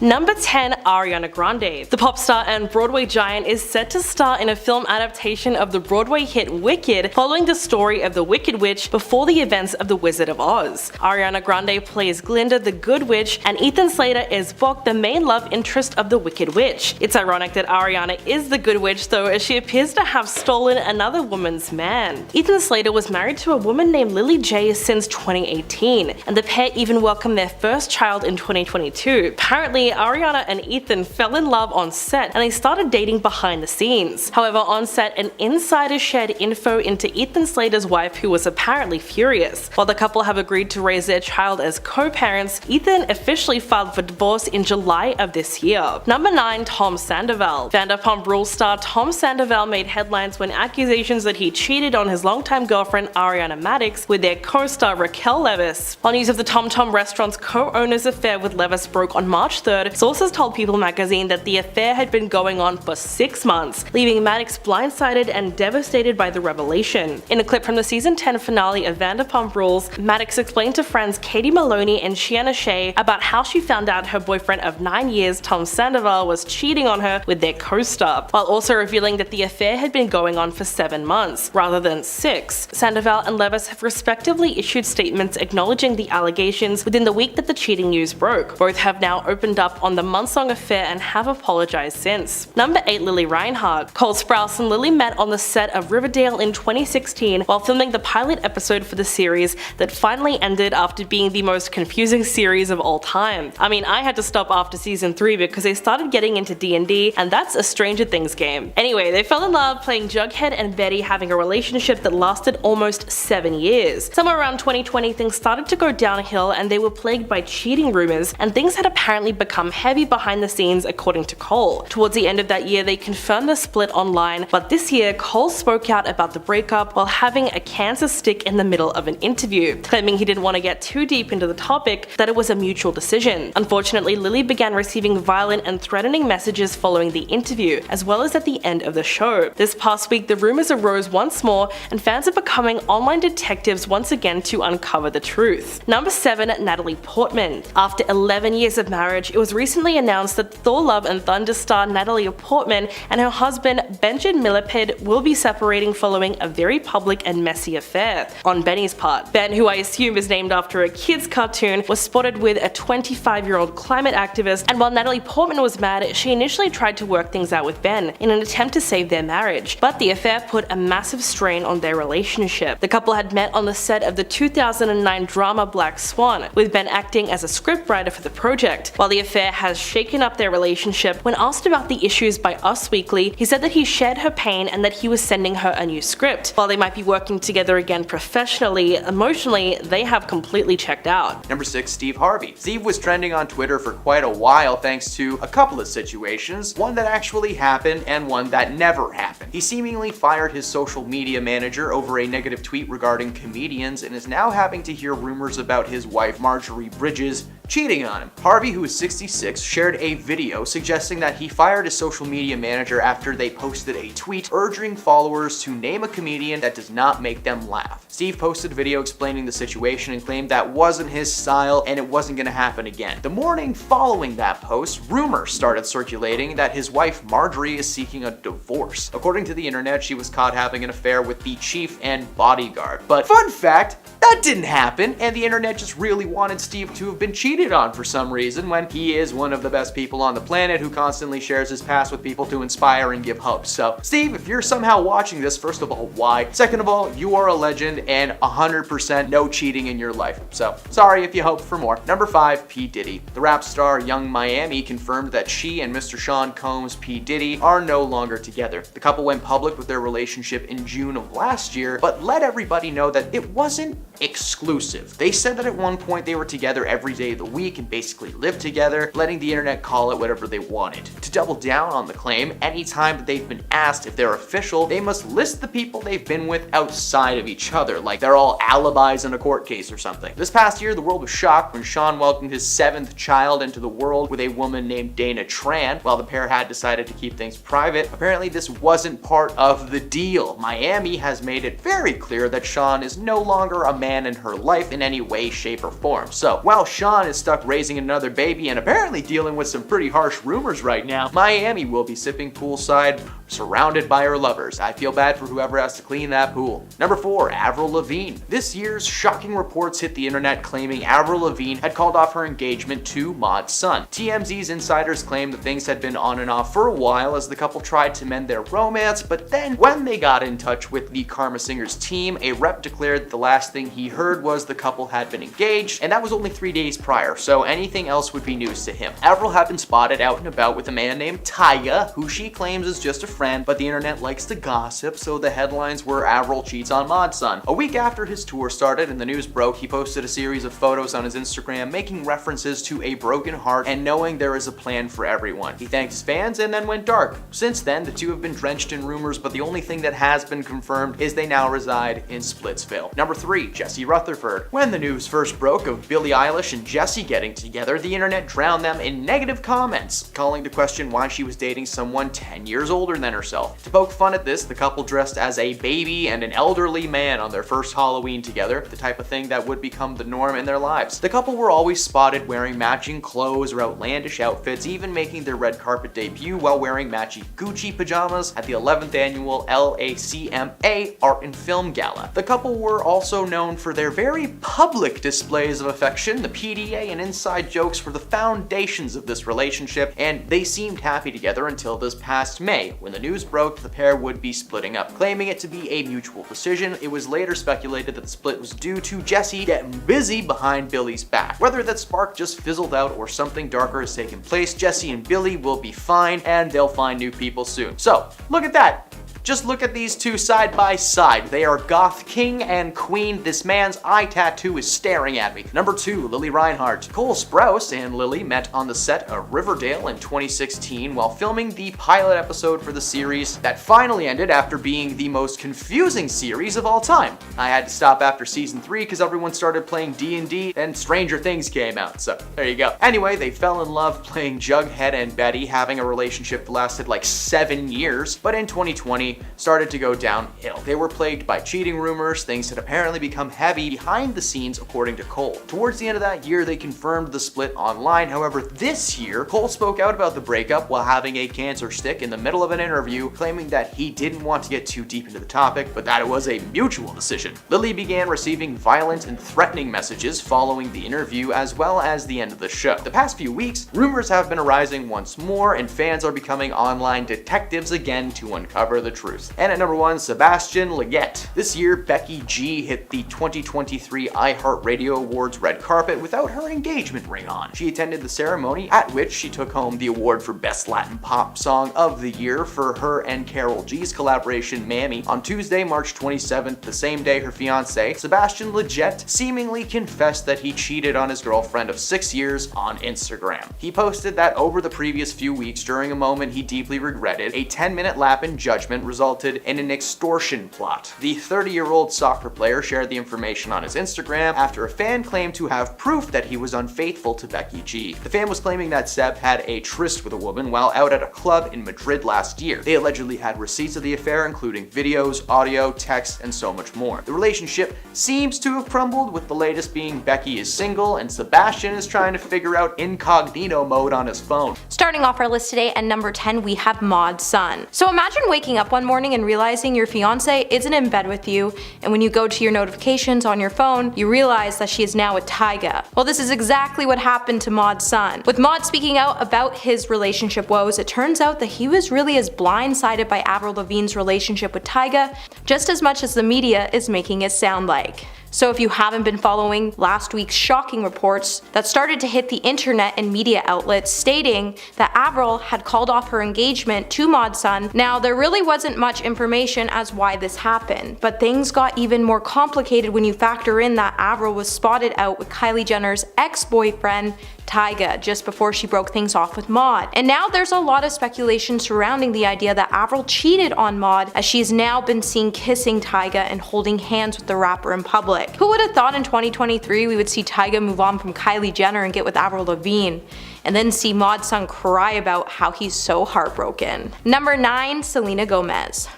Number 10. Ariana Grande. The pop star and Broadway giant is set to star in a film adaptation of the Broadway hit Wicked, following the story of the Wicked Witch before the events of The Wizard of Oz. Ariana Grande plays Glinda the Good Witch, and Ethan Slater is Boq, the main love interest of the Wicked Witch. It's ironic that Ariana is the Good Witch though, as she appears to have stolen another woman's man. Ethan Slater was married to a woman named Lily J since 2018, and the pair even welcomed their first child in 2022. Apparently, Ariana and Ethan fell in love on set and they started dating behind the scenes. However, on set, an insider shared info into Ethan Slater's wife, who was apparently furious. While the couple have agreed to raise their child as co-parents, Ethan officially filed for divorce in July of this year. Number 9. Tom Sandoval. Vanderpump Rules star Tom Sandoval made headlines when accusations that he cheated on his longtime girlfriend Ariana Madix with their co-star Raquel Leviss. While news of the Tom Tom restaurant's co-owner's affair with Leviss broke on March 3rd, sources told People magazine that the affair had been going on for 6 months, leaving Madix blindsided and devastated by the revelation. In a clip from the season 10 finale of Vanderpump Rules, Madix explained to friends Katie Maloney and Shiana Shea about how she found out her boyfriend of 9 years, Tom Sandoval, was cheating on her with their co-star, while also revealing that the affair had been going on for 7 months, rather than 6. Sandoval and Leviss have respectively issued statements acknowledging the allegations within the week that the cheating news broke. Both have now opened up on the months-long affair and have apologized since. Number 8. Lily Reinhart. Cole Sprouse and Lily met on the set of Riverdale in 2016 while filming the pilot episode for the series that finally ended after being the most confusing series of all time. I mean, I had to stop after season 3 because they started getting into D&D, and that's a Stranger Things game. Anyway, they fell in love playing Jughead and Betty, having a relationship that lasted almost 7 years. Somewhere around 2020, things started to go downhill and they were plagued by cheating rumors, and things had apparently become heavy behind the scenes, according to Cole. Towards the end of that year, they confirmed the split online, but this year, Cole spoke out about the breakup while having a cancer stick in the middle of an interview, claiming he didn't want to get too deep into the topic, that it was a mutual decision. Unfortunately, Lily began receiving violent and threatening messages following the interview, as well as at the end of the show. This past week, the rumors arose once more, and fans are becoming online detectives once again to uncover the truth. Number 7. Natalie Portman. After 11 years of marriage, it was recently announced that Thor: Love and Thunder star Natalie Portman and her husband Benjamin Millipede will be separating following a very public and messy affair on Benny's part. Ben, who I assume is named after a kid's cartoon, was spotted with a 25-year-old climate activist, and while Natalie Portman was mad, she initially tried to work things out with Ben in an attempt to save their marriage, but the affair put a massive strain on their relationship. The couple had met on the set of the 2009 drama Black Swan, with Ben acting as a scriptwriter for the project. While the affair has shaken up their relationship, when asked about the issues by Us Weekly, he said that he shared her pain and that he was sending her a new script. While they might be working together again professionally, emotionally, they have completely checked out. Number 6. Steve Harvey. Steve was trending on Twitter for quite a while thanks to a couple of situations, one that actually happened and one that never happened. He seemingly fired his social media manager over a negative tweet regarding comedians and is now having to hear rumors about his wife Marjorie Bridges cheating on him. Harvey, who is 66, shared a video suggesting that he fired his social media manager after they posted a tweet urging followers to name a comedian that does not make them laugh. Steve posted a video explaining the situation and claimed that wasn't his style and it wasn't gonna happen again. The morning following that post, rumors started circulating that his wife Marjorie is seeking a divorce. According to the internet, she was caught having an affair with the chief and bodyguard. But fun fact, that didn't happen, and the internet just really wanted Steve to have been cheated on for some reason when he is one of the best people on the planet who constantly shares his past with people to inspire and give hope. So, Steve, if you're somehow watching this, first of all, why? Second of all, you are a legend and 100% no cheating in your life. So, sorry if you hoped for more. Number 5. P. Diddy. The rap star Young Miami confirmed that she and Mr. Sean Combs P. Diddy are no longer together. The couple went public with their relationship in June of last year, but let everybody know that it wasn't exclusive. They said that at one point they were together every day of the week and basically lived together, letting the internet call it whatever they wanted. To double down on the claim, anytime that they've been asked if they're official, they must list the people they've been with outside of each other, like they're all alibis in a court case or something. This past year, the world was shocked when Sean welcomed his 7th child into the world with a woman named Dana Tran. While the pair had decided to keep things private, apparently this wasn't part of the deal. Miami has made it very clear that Sean is no longer a man in her life in any way, shape, or form. So while Sean is stuck raising another baby and apparently dealing with some pretty harsh rumors right now, Miami will be sipping poolside, surrounded by her lovers. I feel bad for whoever has to clean that pool. Number 4, Avril Lavigne. This year's shocking reports hit the internet claiming Avril Lavigne had called off her engagement to Mod Sun. TMZ's insiders claim that things had been on and off for a while as the couple tried to mend their romance, but then when they got in touch with the Karma Singers team, a rep declared that the last thing he heard was the couple had been engaged, and that was only 3 days prior, so anything else would be news to him. Avril had been spotted out and about with a man named Tyga, who she claims is just a friend, but the internet likes to gossip, so the headlines were Avril cheats on Mod Sun. A week after his tour started and the news broke, he posted a series of photos on his Instagram making references to a broken heart and knowing there is a plan for everyone. He thanked his fans and then went dark. Since then, the two have been drenched in rumors, but the only thing that has been confirmed is they now reside in Splitsville. Number 3, Jesse Rutherford. When the news first broke of Billie Eilish and Jesse getting together, the internet drowned them in negative comments, calling to question why she was dating someone 10 years older than herself. To poke fun at this, the couple dressed as a baby and an elderly man on their first Halloween together, the type of thing that would become the norm in their lives. The couple were always spotted wearing matching clothes or outlandish outfits, even making their red carpet debut while wearing matching Gucci pajamas at the 11th annual LACMA Art and Film Gala. The couple were also known for their very public displays of affection. The PDA and inside jokes were the foundations of this relationship, and they seemed happy together until this past May, when the news broke the pair would be splitting up. Claiming it to be a mutual decision, it was later speculated that the split was due to Jesse getting busy behind Billie's back. Whether that spark just fizzled out or something darker has taken place, Jesse and Billie will be fine and they'll find new people soon. So, look at that. Just look at these two side by side. They are goth king and queen. This man's eye tattoo is staring at me. Number 2, Lily Reinhart. Cole Sprouse and Lily met on the set of Riverdale in 2016 while filming the pilot episode for the series that finally ended after being the most confusing series of all time. I had to stop after season 3 because everyone started playing D&D and Stranger Things came out, so there you go. Anyway, they fell in love playing Jughead and Betty, having a relationship that lasted like 7 years, but in 2020, started to go downhill. They were plagued by cheating rumors, things had apparently become heavy behind the scenes according to Cole. Towards the end of that year, they confirmed the split online. However, this year, Cole spoke out about the breakup while having a cancer stick in the middle of an interview, claiming that he didn't want to get too deep into the topic, but that it was a mutual decision. Lily began receiving violent and threatening messages following the interview as well as the end of the show. The past few weeks, rumors have been arising once more and fans are becoming online detectives again to uncover the truth. And at number 1, Sebastian Leggett. This year, Becky G hit the 2023 iHeartRadio Awards red carpet without her engagement ring on. She attended the ceremony, at which she took home the award for Best Latin Pop Song of the Year for her and Karol G's collaboration Mammy. On Tuesday, March 27th, the same day her fiancé, Sebastian Leggett, seemingly confessed that he cheated on his girlfriend of 6 years on Instagram. He posted that over the previous few weeks, during a moment he deeply regretted, a 10-minute lap in judgment resulted in an extortion plot. The 30-year-old soccer player shared the information on his Instagram after a fan claimed to have proof that he was unfaithful to Becky G. The fan was claiming that Seb had a tryst with a woman while out at a club in Madrid last year. They allegedly had receipts of the affair, including videos, audio, text, and so much more. The relationship seems to have crumbled, with the latest being Becky is single and Sebastian is trying to figure out incognito mode on his phone. Starting off our list today at number 10, we have Mod Sun. So imagine waking up one morning and realizing your fiance isn't in bed with you, and when you go to your notifications on your phone, you realize that she is now with Tyga. Well, this is exactly what happened to Mod Sun. With Mod speaking out about his relationship woes, it turns out that he was really as blindsided by Avril Lavigne's relationship with Tyga just as much as the media is making it sound like. So if you haven't been following last week's shocking reports that started to hit the internet and media outlets stating that Avril had called off her engagement to Mod Sun, now there really wasn't much information as why this happened, but things got even more complicated when you factor in that Avril was spotted out with Kylie Jenner's ex-boyfriend Tyga just before she broke things off with Maude. And now there's a lot of speculation surrounding the idea that Avril cheated on Maude, as she has now been seen kissing Tyga and holding hands with the rapper in public. Who would have thought in 2023 we would see Tyga move on from Kylie Jenner and get with Avril Lavigne, and then see Maude's son cry about how he's so heartbroken. Number 9, Selena Gomez.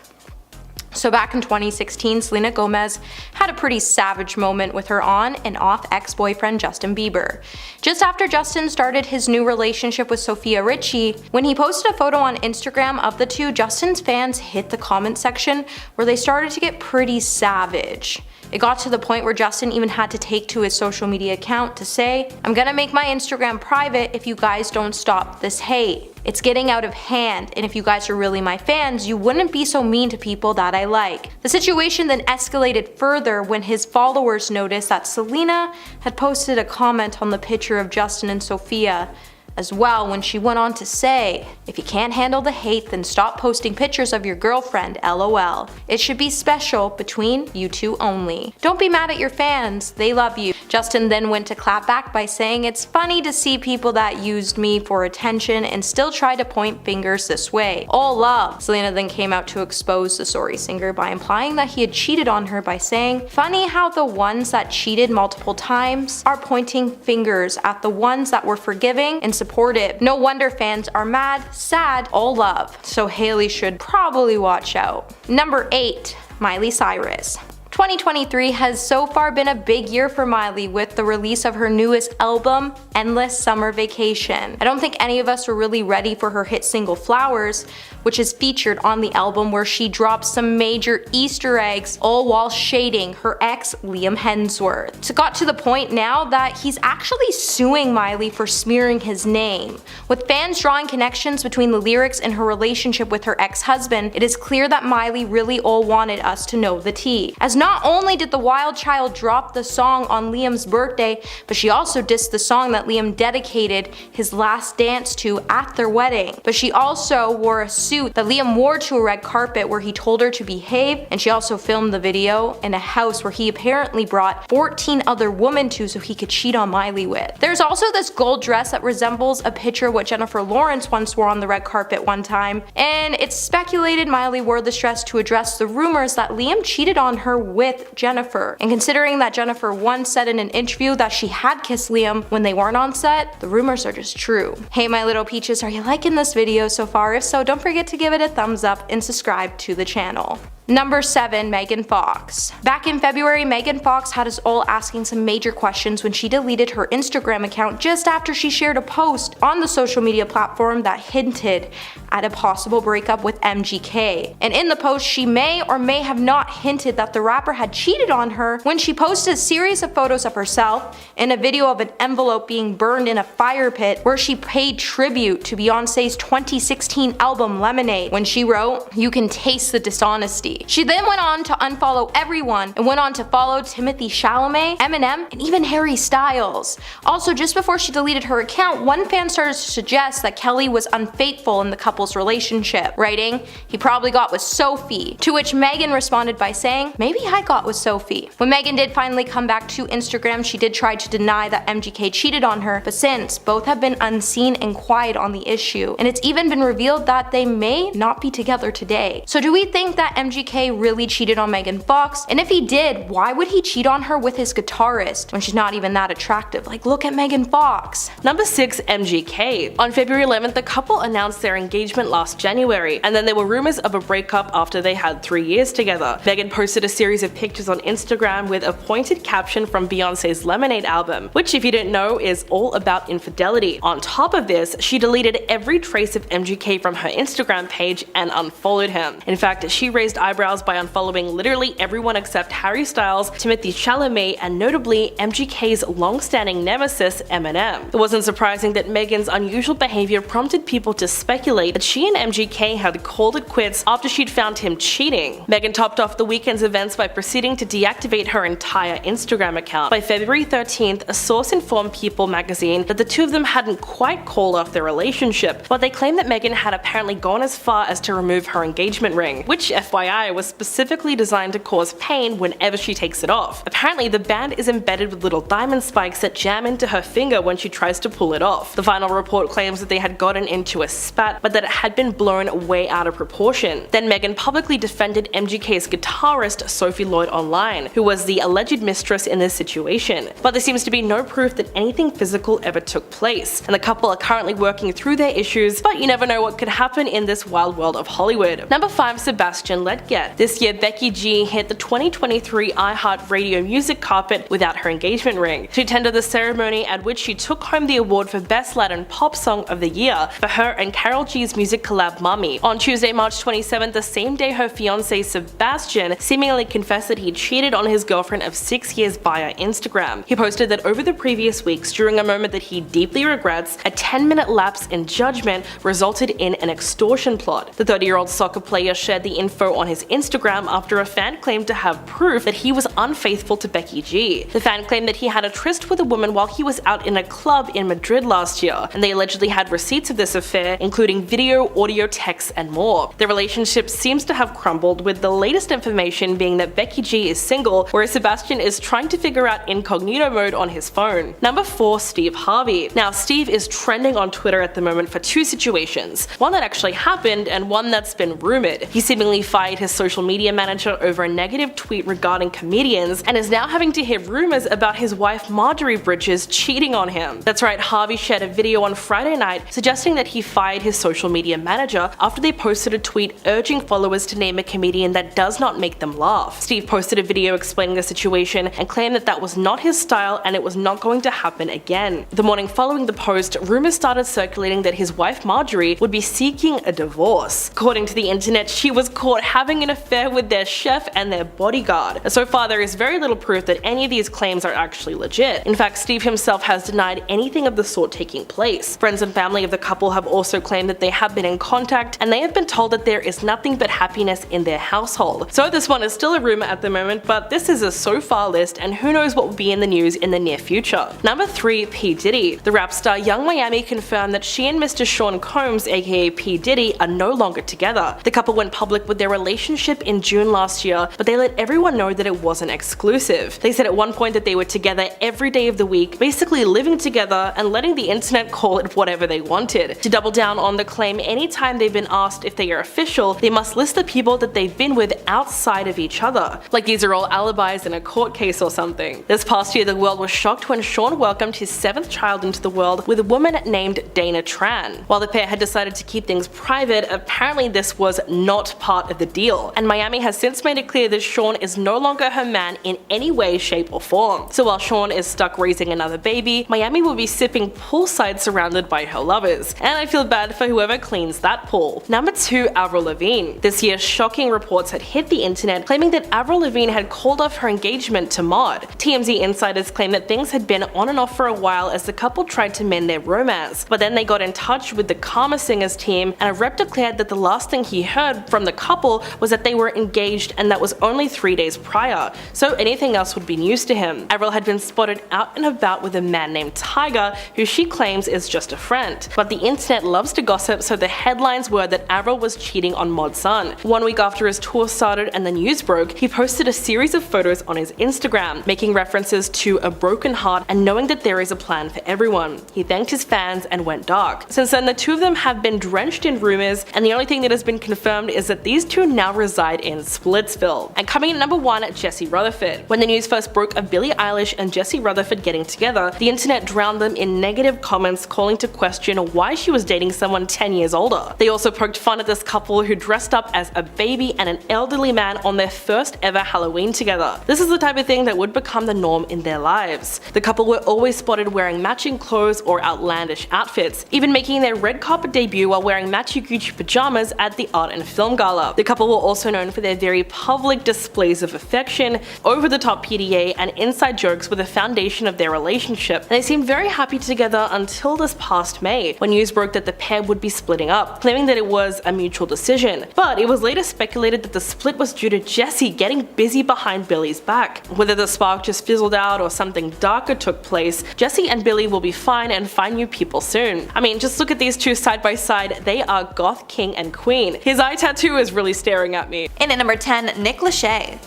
So back in 2016, Selena Gomez had a pretty savage moment with her on and off ex-boyfriend Justin Bieber. Just after Justin started his new relationship with Sofia Richie, when he posted a photo on Instagram of the two, Justin's fans hit the comment section where they started to get pretty savage. It got to the point where Justin even had to take to his social media account to say, "I'm gonna make my Instagram private if you guys don't stop this hate. It's getting out of hand, and if you guys are really my fans, you wouldn't be so mean to people that I like." The situation then escalated further when his followers noticed that Selena had posted a comment on the picture of Justin and Sofia as well, when she went on to say, "If you can't handle the hate, then stop posting pictures of your girlfriend, lol. It should be special between you two only. Don't be mad at your fans, they love you." Justin then went to clap back by saying, "It's funny to see people that used me for attention and still try to point fingers this way. All love." Selena then came out to expose the sorry singer by implying that he had cheated on her by saying, "Funny how the ones that cheated multiple times are pointing fingers at the ones that were forgiving and supportive. No wonder fans are mad, sad, all love." So Hailey should probably watch out. Number 8, Miley Cyrus. 2023 has so far been a big year for Miley with the release of her newest album, Endless Summer Vacation. I don't think any of us were really ready for her hit single Flowers, which is featured on the album, where she drops some major Easter eggs, all while shading her ex Liam Hemsworth. So it got to the point now that he's actually suing Miley for smearing his name. With fans drawing connections between the lyrics and her relationship with her ex-husband, it is clear that Miley really all wanted us to know the tea. As not only did the Wild Child drop the song on Liam's birthday, but she also dissed the song that Liam dedicated his last dance to at their wedding. But she also wore a suit that Liam wore to a red carpet where he told her to behave, and she also filmed the video in a house where he apparently brought 14 other women to so he could cheat on Miley with. There's also this gold dress that resembles a picture of what Jennifer Lawrence once wore on the red carpet one time, and it's speculated Miley wore this dress to address the rumors that Liam cheated on her with Jennifer. And considering that Jennifer once said in an interview that she had kissed Liam when they weren't on set, the rumors are just true. Hey my little peaches, are you liking this video so far? If so, don't forget to give it a thumbs up and subscribe to the channel. Number 7, Megan Fox. Back in February, Megan Fox had us all asking some major questions when she deleted her Instagram account just after she shared a post on the social media platform that hinted at a possible breakup with MGK. And in the post, she may or may have not hinted that the rapper had cheated on her when she posted a series of photos of herself and a video of an envelope being burned in a fire pit where she paid tribute to Beyonce's 2016 album Lemonade, when she wrote, "You can taste the dishonesty." She then went on to unfollow everyone and went on to follow Timothée Chalamet, Eminem, and even Harry Styles. Also, just before she deleted her account, one fan started to suggest that Kelly was unfaithful in the couple's relationship, writing, "He probably got with Sophie," to which Megan responded by saying, "Maybe I got with Sophie." When Megan did finally come back to Instagram, she did try to deny that MGK cheated on her, but since both have been unseen and quiet on the issue, and it's even been revealed that they may not be together today. So do we think that MGK really cheated on Megan Fox? And if he did, why would he cheat on her with his guitarist when she's not even that attractive? Like, look at Megan Fox. Number 6, MGK. On February 11th, the couple announced their engagement last January, and then there were rumors of a breakup after they had 3 years together. Megan posted a series of pictures on Instagram with a pointed caption from Beyonce's Lemonade album, which, if you didn't know, is all about infidelity. On top of this, she deleted every trace of MGK from her Instagram page and unfollowed him. In fact, she raised eyebrows by unfollowing literally everyone except Harry Styles, Timothée Chalamet, and notably MGK's long-standing nemesis Eminem. It wasn't surprising that Megan's unusual behavior prompted people to speculate that she and MGK had called it quits after she'd found him cheating. Megan topped off the weekend's events by proceeding to deactivate her entire Instagram account. By February 13th, a source informed People magazine that the two of them hadn't quite called off their relationship, but they claimed that Megan had apparently gone as far as to remove her engagement ring, which, FYI, tie was specifically designed to cause pain whenever she takes it off. Apparently, the band is embedded with little diamond spikes that jam into her finger when she tries to pull it off. The final report claims that they had gotten into a spat, but that it had been blown way out of proportion. Then Megan publicly defended MGK's guitarist Sophie Lloyd online, who was the alleged mistress in this situation. But there seems to be no proof that anything physical ever took place, and the couple are currently working through their issues, but you never know what could happen in this wild world of Hollywood. Number 5. Sebastian Ledgett. This year, Becky G hit the 2023 iHeartRadio music carpet without her engagement ring. She attended the ceremony at which she took home the award for Best Latin Pop Song of the Year for her and Karol G's music collab Mummy. On Tuesday, March 27th, the same day her fiancé Sebastian seemingly confessed that he cheated on his girlfriend of 6 years via Instagram. He posted that over the previous weeks, during a moment that he deeply regrets, a 10-minute lapse in judgment resulted in an extortion plot. The 30-year-old soccer player shared the info on his Instagram after a fan claimed to have proof that he was unfaithful to Becky G. The fan claimed that he had a tryst with a woman while he was out in a club in Madrid last year, and they allegedly had receipts of this affair, including video, audio, texts, and more. The relationship seems to have crumbled, with the latest information being that Becky G is single, whereas Sebastian is trying to figure out incognito mode on his phone. Number 4. Steve Harvey. Now, Steve is trending on Twitter at the moment for two situations, one that actually happened and one that's been rumored. He seemingly fired his social media manager over a negative tweet regarding comedians and is now having to hear rumors about his wife Marjorie Bridges cheating on him. That's right, Harvey shared a video on Friday night suggesting that he fired his social media manager after they posted a tweet urging followers to name a comedian that does not make them laugh. Steve posted a video explaining the situation and claimed that that was not his style and it was not going to happen again. The morning following the post, rumors started circulating that his wife Marjorie would be seeking a divorce. According to the internet, she was caught having an affair with their chef and their bodyguard. And so far, there is very little proof that any of these claims are actually legit. In fact, Steve himself has denied anything of the sort taking place. Friends and family of the couple have also claimed that they have been in contact and they have been told that there is nothing but happiness in their household. So this one is still a rumor at the moment, but this is a so far list and who knows what will be in the news in the near future. Number 3. P. Diddy. The rap star Young Miami confirmed that she and Mr. Sean Combs, aka P. Diddy, are no longer together. The couple went public with their relationship in June last year, but they let everyone know that it wasn't exclusive. They said at one point that they were together every day of the week, basically living together and letting the internet call it whatever they wanted. To double down on the claim, anytime they've been asked if they are official, they must list the people that they've been with outside of each other. Like these are all alibis in a court case or something. This past year, the world was shocked when Sean welcomed his 7th child into the world with a woman named Dana Tran. While the pair had decided to keep things private, apparently this was not part of the deal, and Miami has since made it clear that Sean is no longer her man in any way, shape, or form. So while Sean is stuck raising another baby, Miami will be sipping poolside surrounded by her lovers, and I feel bad for whoever cleans that pool. Number 2. Avril Lavigne. This year, shocking reports had hit the internet claiming that Avril Lavigne had called off her engagement to Mod. TMZ insiders claim that things had been on and off for a while as the couple tried to mend their romance, but then they got in touch with the Karma Singers team, and a rep declared that the last thing he heard from the couple was that they were engaged, and that was only 3 days prior, so anything else would be news to him. Avril had been spotted out and about with a man named Tiger, who she claims is just a friend. But the internet loves to gossip, so the headlines were that Avril was cheating on Mod's son. 1 week after his tour started and the news broke, he posted a series of photos on his Instagram, making references to a broken heart and knowing that there is a plan for everyone. He thanked his fans and went dark. Since then, the two of them have been drenched in rumors, and the only thing that has been confirmed is that these two now reside in Splitsville. And coming in at number 1, Jesse Rutherford. When the news first broke of Billie Eilish and Jesse Rutherford getting together, the internet drowned them in negative comments calling to question why she was dating someone 10 years older. They also poked fun at this couple who dressed up as a baby and an elderly man on their first ever Halloween together. This is the type of thing that would become the norm in their lives. The couple were always spotted wearing matching clothes or outlandish outfits, even making their red carpet debut while wearing matchy Gucci pajamas at the Art and Film Gala. The couple were also known for their very public displays of affection, over-the-top PDA, and inside jokes were the foundation of their relationship, and they seemed very happy together until this past May, when news broke that the pair would be splitting up, claiming that it was a mutual decision. But it was later speculated that the split was due to Jesse getting busy behind Billie's back. Whether the spark just fizzled out or something darker took place, Jesse and Billie will be fine and find new people soon. I mean, just look at these two side by side, they are goth king and queen. His eye tattoo is really staring staring at me. In at number 10, Nick Lachey.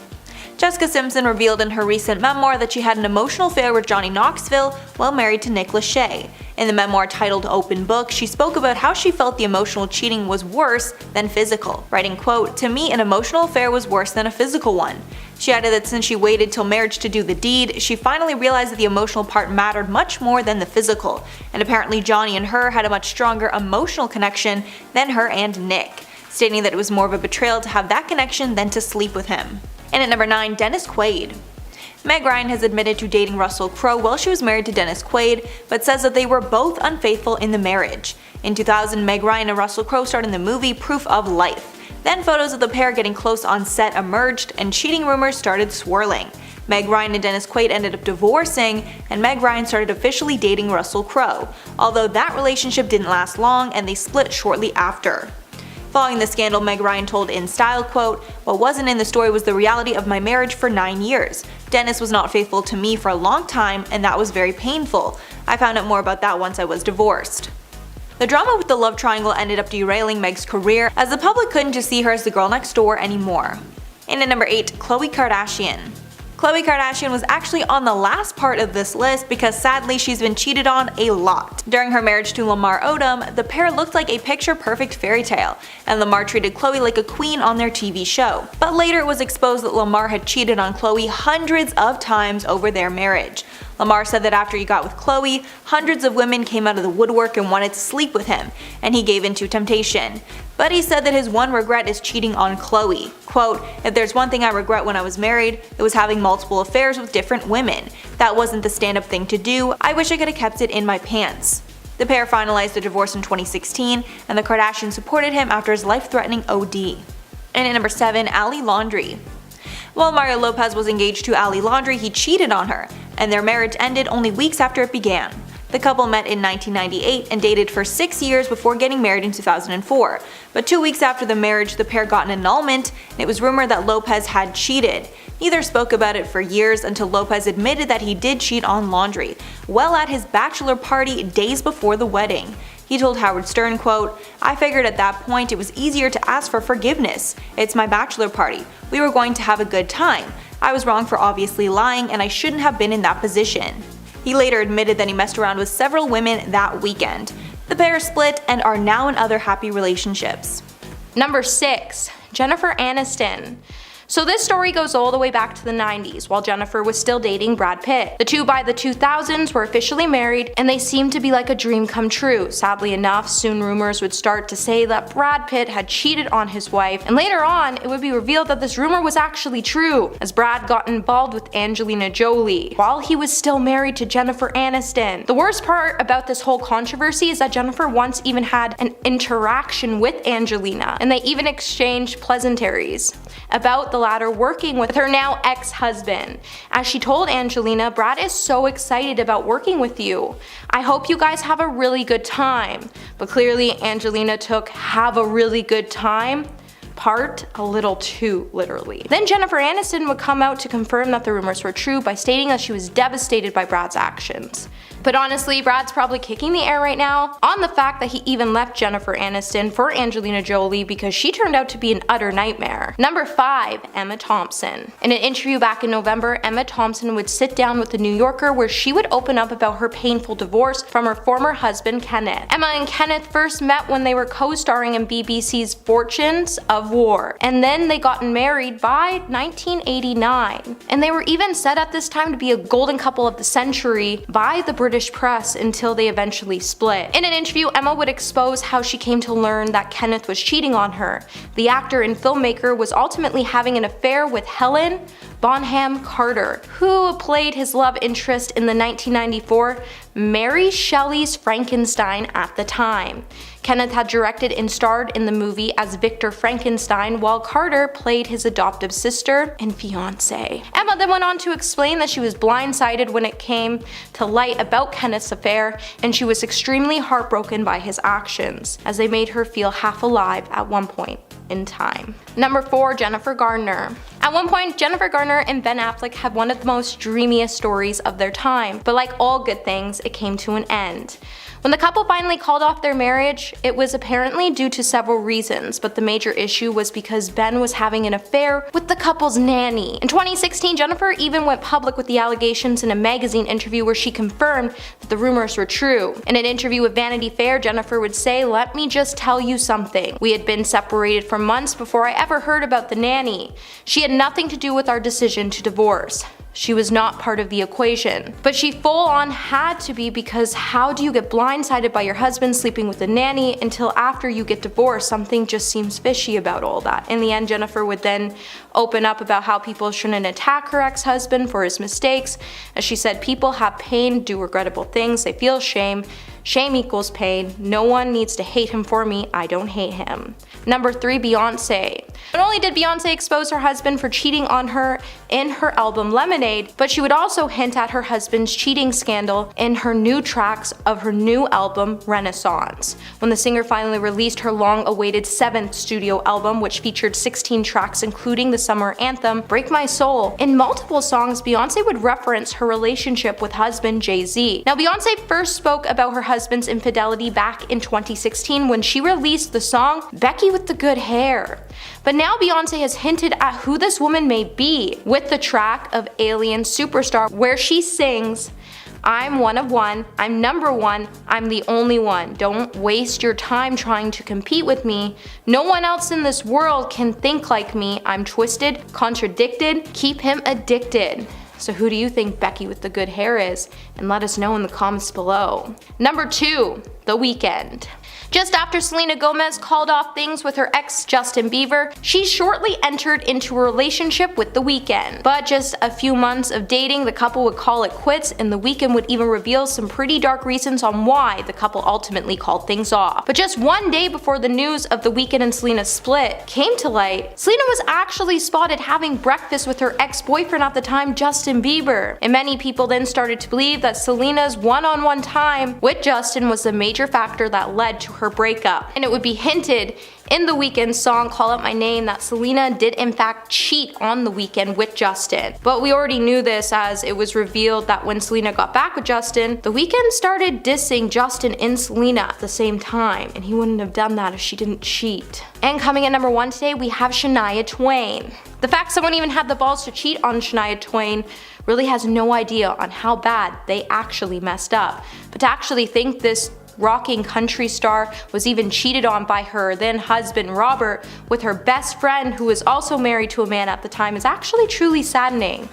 Jessica Simpson revealed in her recent memoir that she had an emotional affair with Johnny Knoxville while married to Nick Lachey. In the memoir titled Open Book, she spoke about how she felt the emotional cheating was worse than physical, writing, quote, "To me, an emotional affair was worse than a physical one." She added that since she waited till marriage to do the deed, she finally realized that the emotional part mattered much more than the physical, and apparently Johnny and her had a much stronger emotional connection than her and Nick, stating that it was more of a betrayal to have that connection than to sleep with him. And at number 9, Dennis Quaid. Meg Ryan has admitted to dating Russell Crowe while she was married to Dennis Quaid, but says that they were both unfaithful in the marriage. In 2000, Meg Ryan and Russell Crowe starred in the movie Proof of Life. Then photos of the pair getting close on set emerged, and cheating rumors started swirling. Meg Ryan and Dennis Quaid ended up divorcing, and Meg Ryan started officially dating Russell Crowe, although that relationship didn't last long and they split shortly after. Following the scandal, Meg Ryan told InStyle, quote, "What wasn't in the story was the reality of my marriage for 9 years. Dennis was not faithful to me for a long time, and that was very painful. I found out more about that once I was divorced." The drama with the love triangle ended up derailing Meg's career, as the public couldn't just see her as the girl next door anymore. And at number 8, Khloe Kardashian. Khloe Kardashian was actually on the last part of this list because sadly she's been cheated on a lot. During her marriage to Lamar Odom, the pair looked like a picture-perfect fairy tale, and Lamar treated Khloe like a queen on their TV show. But later it was exposed that Lamar had cheated on Khloe hundreds of times over their marriage. Lamar said that after he got with Khloe, hundreds of women came out of the woodwork and wanted to sleep with him, and he gave in to temptation. But he said that his one regret is cheating on Khloe. Quote, "If there's one thing I regret when I was married, it was having multiple affairs with different women. That wasn't the stand-up thing to do. I wish I could have kept it in my pants." The pair finalized their divorce in 2016, and the Kardashians supported him after his life-threatening OD. And at number 7, Ali Laundrie. While Mario Lopez was engaged to Ali Laundrie, he cheated on her, and their marriage ended only weeks after it began. The couple met in 1998 and dated for 6 years before getting married in 2004, but 2 weeks after the marriage the pair got an annulment, and it was rumored that Lopez had cheated. Neither spoke about it for years until Lopez admitted that he did cheat on Laundrie, well at his bachelor party days before the wedding. He told Howard Stern, quote, "I figured at that point it was easier to ask for forgiveness. It's my bachelor party. We were going to have a good time. I was wrong for obviously lying, and I shouldn't have been in that position." He later admitted that he messed around with several women that weekend. The pair split and are now in other happy relationships. Number 6. Jennifer Aniston. So this story goes all the way back to the 90s, while Jennifer was still dating Brad Pitt. The two by the 2000s were officially married, and they seemed to be like a dream come true. Sadly enough, soon rumors would start to say that Brad Pitt had cheated on his wife, and later on, it would be revealed that this rumor was actually true, as Brad got involved with Angelina Jolie, while he was still married to Jennifer Aniston. The worst part about this whole controversy is that Jennifer once even had an interaction with Angelina, and they even exchanged pleasantries about the latter working with her now ex-husband. As she told Angelina, "Brad is so excited about working with you. I hope you guys have a really good time." But clearly Angelina took "have a really good time" part a little too literally. Then Jennifer Aniston would come out to confirm that the rumors were true by stating that she was devastated by Brad's actions. But honestly, Brad's probably kicking the air right now on the fact that he even left Jennifer Aniston for Angelina Jolie because she turned out to be an utter nightmare. Number 5, Emma Thompson. In an interview back in November, Emma Thompson would sit down with the New Yorker where she would open up about her painful divorce from her former husband Kenneth. Emma and Kenneth first met when they were co-starring in BBC's Fortunes of War, and then they got married by 1989. And they were even said at this time to be a golden couple of the century by the British press until they eventually split. In an interview, Emma would expose how she came to learn that Kenneth was cheating on her. The actor and filmmaker was ultimately having an affair with Helen Bonham Carter, who played his love interest in the 1994 Mary Shelley's Frankenstein at the time. Kenneth had directed and starred in the movie as Victor Frankenstein, while Carter played his adoptive sister and fiancé. Emma then went on to explain that she was blindsided when it came to light about Kenneth's affair, and she was extremely heartbroken by his actions, as they made her feel half alive at one point in time. Number 4, Jennifer Garner. At one point, Jennifer Garner and Ben Affleck had one of the most dreamiest stories of their time, but like all good things, it came to an end. When the couple finally called off their marriage, it was apparently due to several reasons, but the major issue was because Ben was having an affair with the couple's nanny. In 2016, Jennifer even went public with the allegations in a magazine interview where she confirmed that the rumors were true. In an interview with Vanity Fair, Jennifer would say, "Let me just tell you something. We had been separated for months before I ever heard about the nanny. She had nothing to do with our decision to divorce. She was not part of the equation." But she full on had to be, because how do you get blindsided by your husband sleeping with a nanny until after you get divorced? Something just seems fishy about all that. In the end, Jennifer would then open up about how people shouldn't attack her ex-husband for his mistakes. As she said, people have pain, do regrettable things, they feel shame. Shame equals pain. No one needs to hate him for me. I don't hate him. Number 3, Beyonce. Not only did Beyonce expose her husband for cheating on her in her album Lemonade, but she would also hint at her husband's cheating scandal in her new tracks of her new album Renaissance. When the singer finally released her long-awaited 7th studio album, which featured 16 tracks including the summer anthem Break My Soul, in multiple songs Beyonce would reference her relationship with husband Jay-Z. Now, Beyonce first spoke about her husband's infidelity back in 2016 when she released the song Becky with the Good Hair. But now Beyonce has hinted at who this woman may be with the track of Alien Superstar, where she sings, "I'm one of one, I'm number one, I'm the only one. Don't waste your time trying to compete with me. No one else in this world can think like me. I'm twisted, contradicted, keep him addicted." So who do you think Becky with the good hair is? And let us know in the comments below. Number 2, The Weeknd. Just after Selena Gomez called off things with her ex Justin Bieber, she shortly entered into a relationship with The Weeknd. But just a few months of dating, the couple would call it quits, and The Weeknd would even reveal some pretty dark reasons on why the couple ultimately called things off. But just one day before the news of The Weeknd and Selena's split came to light, Selena was actually spotted having breakfast with her ex-boyfriend at the time, Justin Bieber. And many people then started to believe that Selena's one-on-one time with Justin was the major factor that led to her breakup. And it would be hinted in The Weeknd's song Call Out My Name that Selena did in fact cheat on The Weeknd with Justin. But we already knew this, as it was revealed that when Selena got back with Justin, The Weeknd started dissing Justin and Selena at the same time, and he wouldn't have done that if she didn't cheat. And coming at number 1 today, we have Shania Twain. The fact someone even had the balls to cheat on Shania Twain really has no idea on how bad they actually messed up. But to actually think this rocking country star was even cheated on by her then husband Robert with her best friend, who was also married to a man at the time, is actually truly saddening.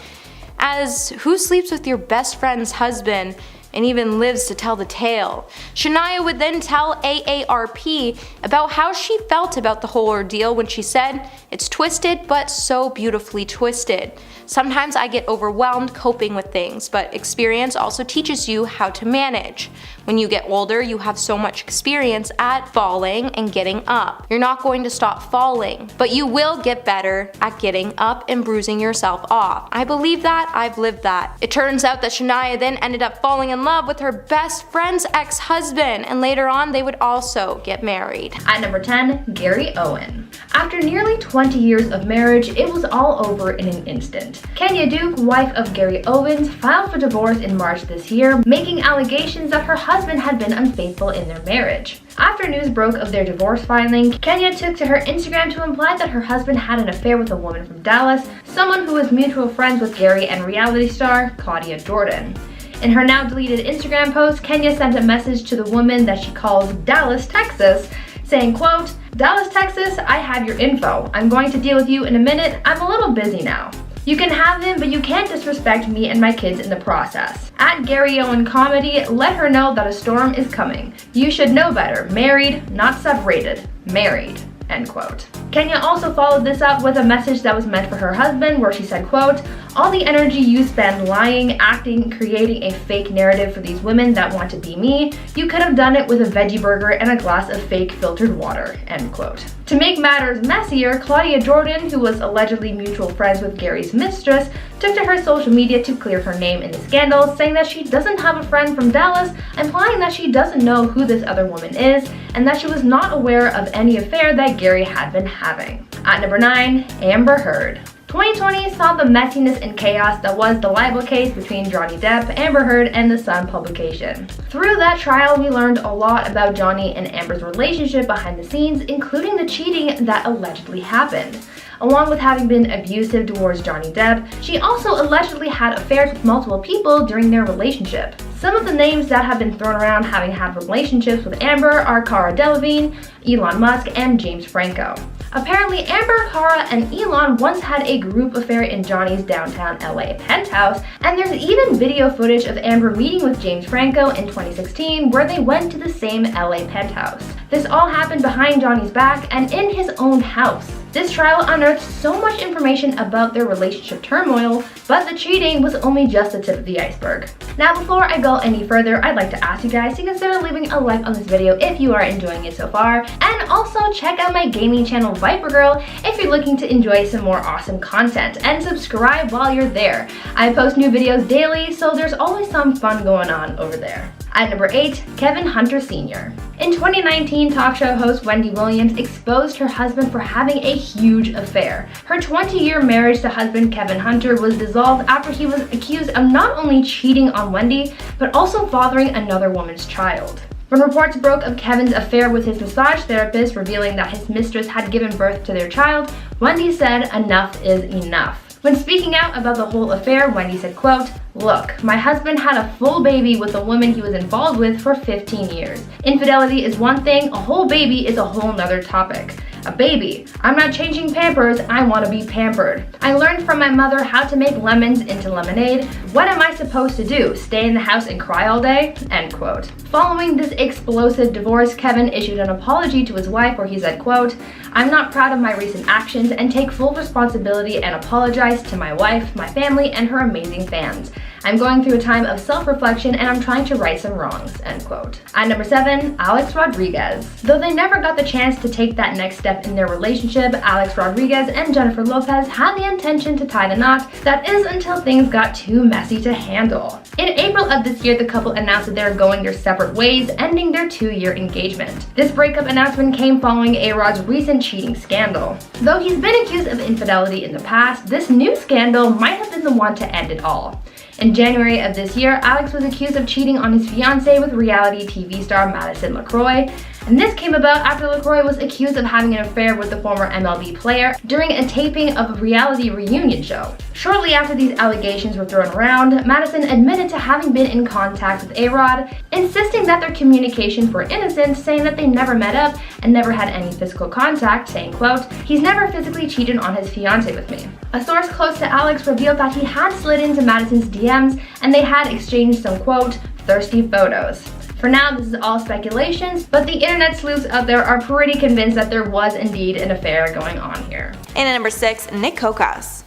As who sleeps with your best friend's husband and even lives to tell the tale? Shania would then tell AARP about how she felt about the whole ordeal when she said, "It's twisted, but so beautifully twisted. Sometimes I get overwhelmed coping with things, but experience also teaches you how to manage. When you get older, you have so much experience at falling and getting up. You're not going to stop falling, but you will get better at getting up and bruising yourself off. I believe that, I've lived that." It turns out that Shania then ended up falling in love with her best friend's ex-husband, and later on they would also get married. At number 10, Gary Owen. After nearly 20 years of marriage, it was all over in an instant. Kenya Duke, wife of Gary Owens, filed for divorce in March this year, making allegations that her husband had been unfaithful in their marriage. After news broke of their divorce filing, Kenya took to her Instagram to imply that her husband had an affair with a woman from Dallas, someone who was mutual friends with Gary and reality star Claudia Jordan. In her now deleted Instagram post, Kenya sent a message to the woman that she calls Dallas, Texas, saying, quote, "Dallas, Texas, I have your info. I'm going to deal with you in a minute. I'm a little busy now. You can have him, but you can't disrespect me and my kids in the process. At Gary Owen Comedy, let her know that a storm is coming. You should know better. Married, not separated. Married." End quote. Kenya also followed this up with a message that was meant for her husband, where she said, quote, "All the energy you spend lying, acting, creating a fake narrative for these women that want to be me, you could have done it with a veggie burger and a glass of fake filtered water." End quote. To make matters messier, Claudia Jordan, who was allegedly mutual friends with Gary's mistress, took to her social media to clear her name in the scandal, saying that she doesn't have a friend from Dallas, implying that she doesn't know who this other woman is, and that she was not aware of any affair that Gary had been having. At number 9, Amber Heard. 2020 saw the messiness and chaos that was the libel case between Johnny Depp, Amber Heard, and The Sun publication. Through that trial, we learned a lot about Johnny and Amber's relationship behind the scenes, including the cheating that allegedly happened. Along with having been abusive towards Johnny Depp, she also allegedly had affairs with multiple people during their relationship. Some of the names that have been thrown around having had relationships with Amber are Cara Delevingne, Elon Musk, and James Franco. Apparently, Amber, Cara, and Elon once had a group affair in Johnny's downtown LA penthouse, and there's even video footage of Amber meeting with James Franco in 2016 where they went to the same LA penthouse. This all happened behind Johnny's back and in his own house. This trial unearthed so much information about their relationship turmoil, but the cheating was only just the tip of the iceberg. Now, before I go any further, I'd like to ask you guys to consider leaving a like on this video if you are enjoying it so far, and also check out my gaming channel Viper Girl if you're looking to enjoy some more awesome content, and subscribe while you're there. I post new videos daily, so there's always some fun going on over there. At number 8, Kevin Hunter Sr. In 2019, talk show host Wendy Williams exposed her husband for having a huge affair. Her 20-year marriage to husband Kevin Hunter was dissolved after he was accused of not only cheating on Wendy, but also fathering another woman's child. When reports broke of Kevin's affair with his massage therapist, revealing that his mistress had given birth to their child, Wendy said, "Enough is enough." When speaking out about the whole affair, Wendy said, quote, "Look, my husband had a full baby with a woman he was involved with for 15 years. Infidelity is one thing, a whole baby is a whole nother topic. A baby. I'm not changing Pampers, I want to be pampered. I learned from my mother how to make lemons into lemonade. What am I supposed to do? Stay in the house and cry all day?" End quote. Following this explosive divorce, Kevin issued an apology to his wife where he said, quote, "I'm not proud of my recent actions and take full responsibility and apologize to my wife, my family, and her amazing fans. I'm going through a time of self-reflection and I'm trying to right some wrongs." End quote. At number 7, Alex Rodriguez. Though they never got the chance to take that next step in their relationship, Alex Rodriguez and Jennifer Lopez had the intention to tie the knot. That is until things got too messy to handle. In April of this year, the couple announced that they're going their separate ways, ending their 2-year engagement. This breakup announcement came following A-Rod's recent cheating scandal. Though he's been accused of infidelity in the past, this new scandal might have been the one to end it all. In January of this year, Alex was accused of cheating on his fiancée with reality TV star Madison LaCroix, and this came about after LaCroix was accused of having an affair with the former MLB player during a taping of a reality reunion show. Shortly after these allegations were thrown around, Madison admitted to having been in contact with A-Rod, insisting that their communications were innocent, saying that they never met up and never had any physical contact, saying, quote, "He's never physically cheated on his fiancée with me." A source close to Alex revealed that he had slid into Madison's DMs and they had exchanged some, quote, "thirsty photos." For now, this is all speculations, but the internet sleuths out there are pretty convinced that there was indeed an affair going on here. And at number 6, Nick Kokas.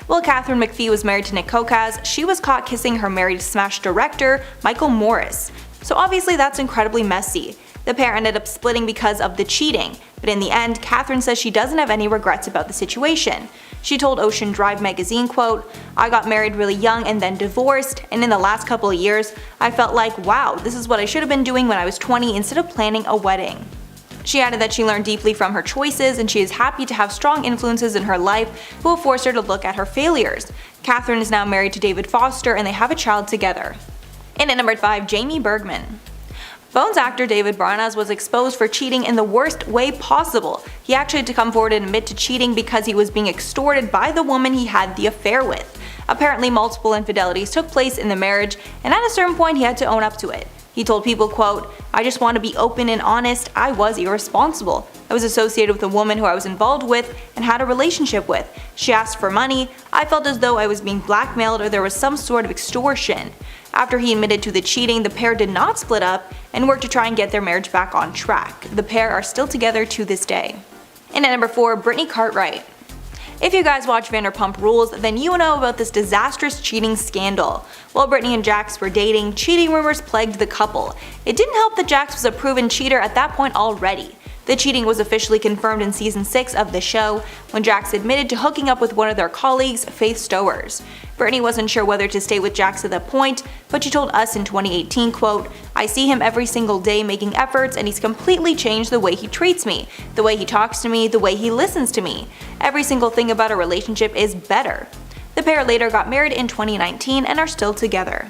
While Catherine McPhee was married to Nick Kokas, she was caught kissing her married Smash director, Michael Morris. So obviously that's incredibly messy. The pair ended up splitting because of the cheating, but in the end, Catherine says she doesn't have any regrets about the situation. She told Ocean Drive magazine, quote, "I got married really young and then divorced, and in the last couple of years, I felt like, wow, this is what I should have been doing when I was 20 instead of planning a wedding." She added that she learned deeply from her choices and she is happy to have strong influences in her life who will force her to look at her failures. Catherine is now married to David Foster and they have a child together. And at number 5, Jamie Bergman. Bones actor David Boreanaz was exposed for cheating in the worst way possible. He actually had to come forward and admit to cheating because he was being extorted by the woman he had the affair with. Apparently multiple infidelities took place in the marriage, and at a certain point he had to own up to it. He told people, quote, "I just want to be open and honest, I was irresponsible. I was associated with a woman who I was involved with and had a relationship with. She asked for money, I felt as though I was being blackmailed or there was some sort of extortion." After he admitted to the cheating, the pair did not split up and worked to try and get their marriage back on track. The pair are still together to this day. And at number 4, Brittany Cartwright. If you guys watch Vanderpump Rules, then you know about this disastrous cheating scandal. While Brittany and Jax were dating, cheating rumors plagued the couple. It didn't help that Jax was a proven cheater at that point already. The cheating was officially confirmed in season 6 of the show when Jax admitted to hooking up with one of their colleagues, Faith Stowers. Brittany wasn't sure whether to stay with Jax at that point, but she told Us in 2018, quote, "I see him every single day making efforts and he's completely changed the way he treats me, the way he talks to me, the way he listens to me. Every single thing about our relationship is better." The pair later got married in 2019 and are still together.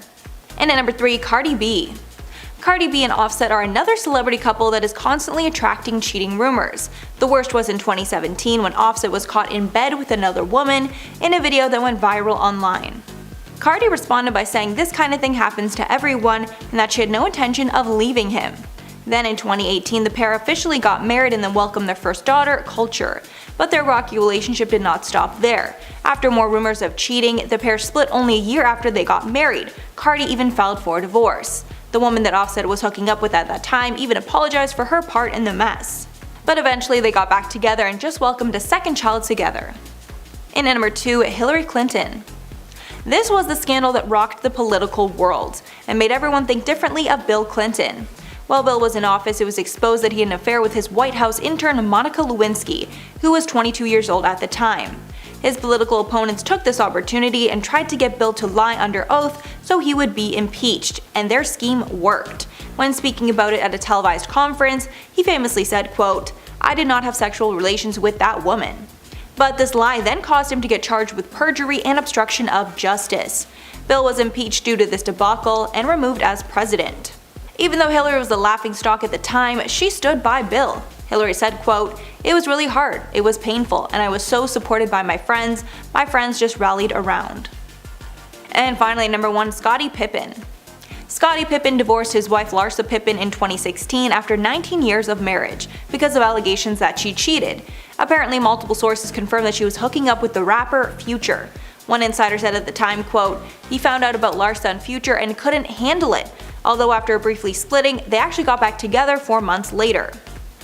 And at number 3, Cardi B. Cardi B and Offset are another celebrity couple that is constantly attracting cheating rumors. The worst was in 2017 when Offset was caught in bed with another woman in a video that went viral online. Cardi responded by saying this kind of thing happens to everyone and that she had no intention of leaving him. Then in 2018, the pair officially got married and then welcomed their first daughter, Culture. But their rocky relationship did not stop there. After more rumors of cheating, the pair split only a year after they got married. Cardi even filed for divorce. The woman that Offset was hooking up with at that time even apologized for her part in the mess. But eventually they got back together and just welcomed a second child together. And at number 2, Hillary Clinton. This was the scandal that rocked the political world and made everyone think differently of Bill Clinton. While Bill was in office, it was exposed that he had an affair with his White House intern Monica Lewinsky, who was 22 years old at the time. His political opponents took this opportunity and tried to get Bill to lie under oath so he would be impeached, and their scheme worked. When speaking about it at a televised conference, he famously said, quote, "I did not have sexual relations with that woman." But this lie then caused him to get charged with perjury and obstruction of justice. Bill was impeached due to this debacle and removed as president. Even though Hillary was the laughingstock at the time, she stood by Bill. Hillary said, quote, "It was really hard, it was painful, and I was so supported by my friends just rallied around." And finally, number 1, Scottie Pippen. Scottie Pippen divorced his wife Larsa Pippen in 2016 after 19 years of marriage because of allegations that she cheated. Apparently, multiple sources confirmed that she was hooking up with the rapper Future. One insider said at the time, quote, "He found out about Larsa and Future and couldn't handle it," although after briefly splitting, they actually got back together 4 months later.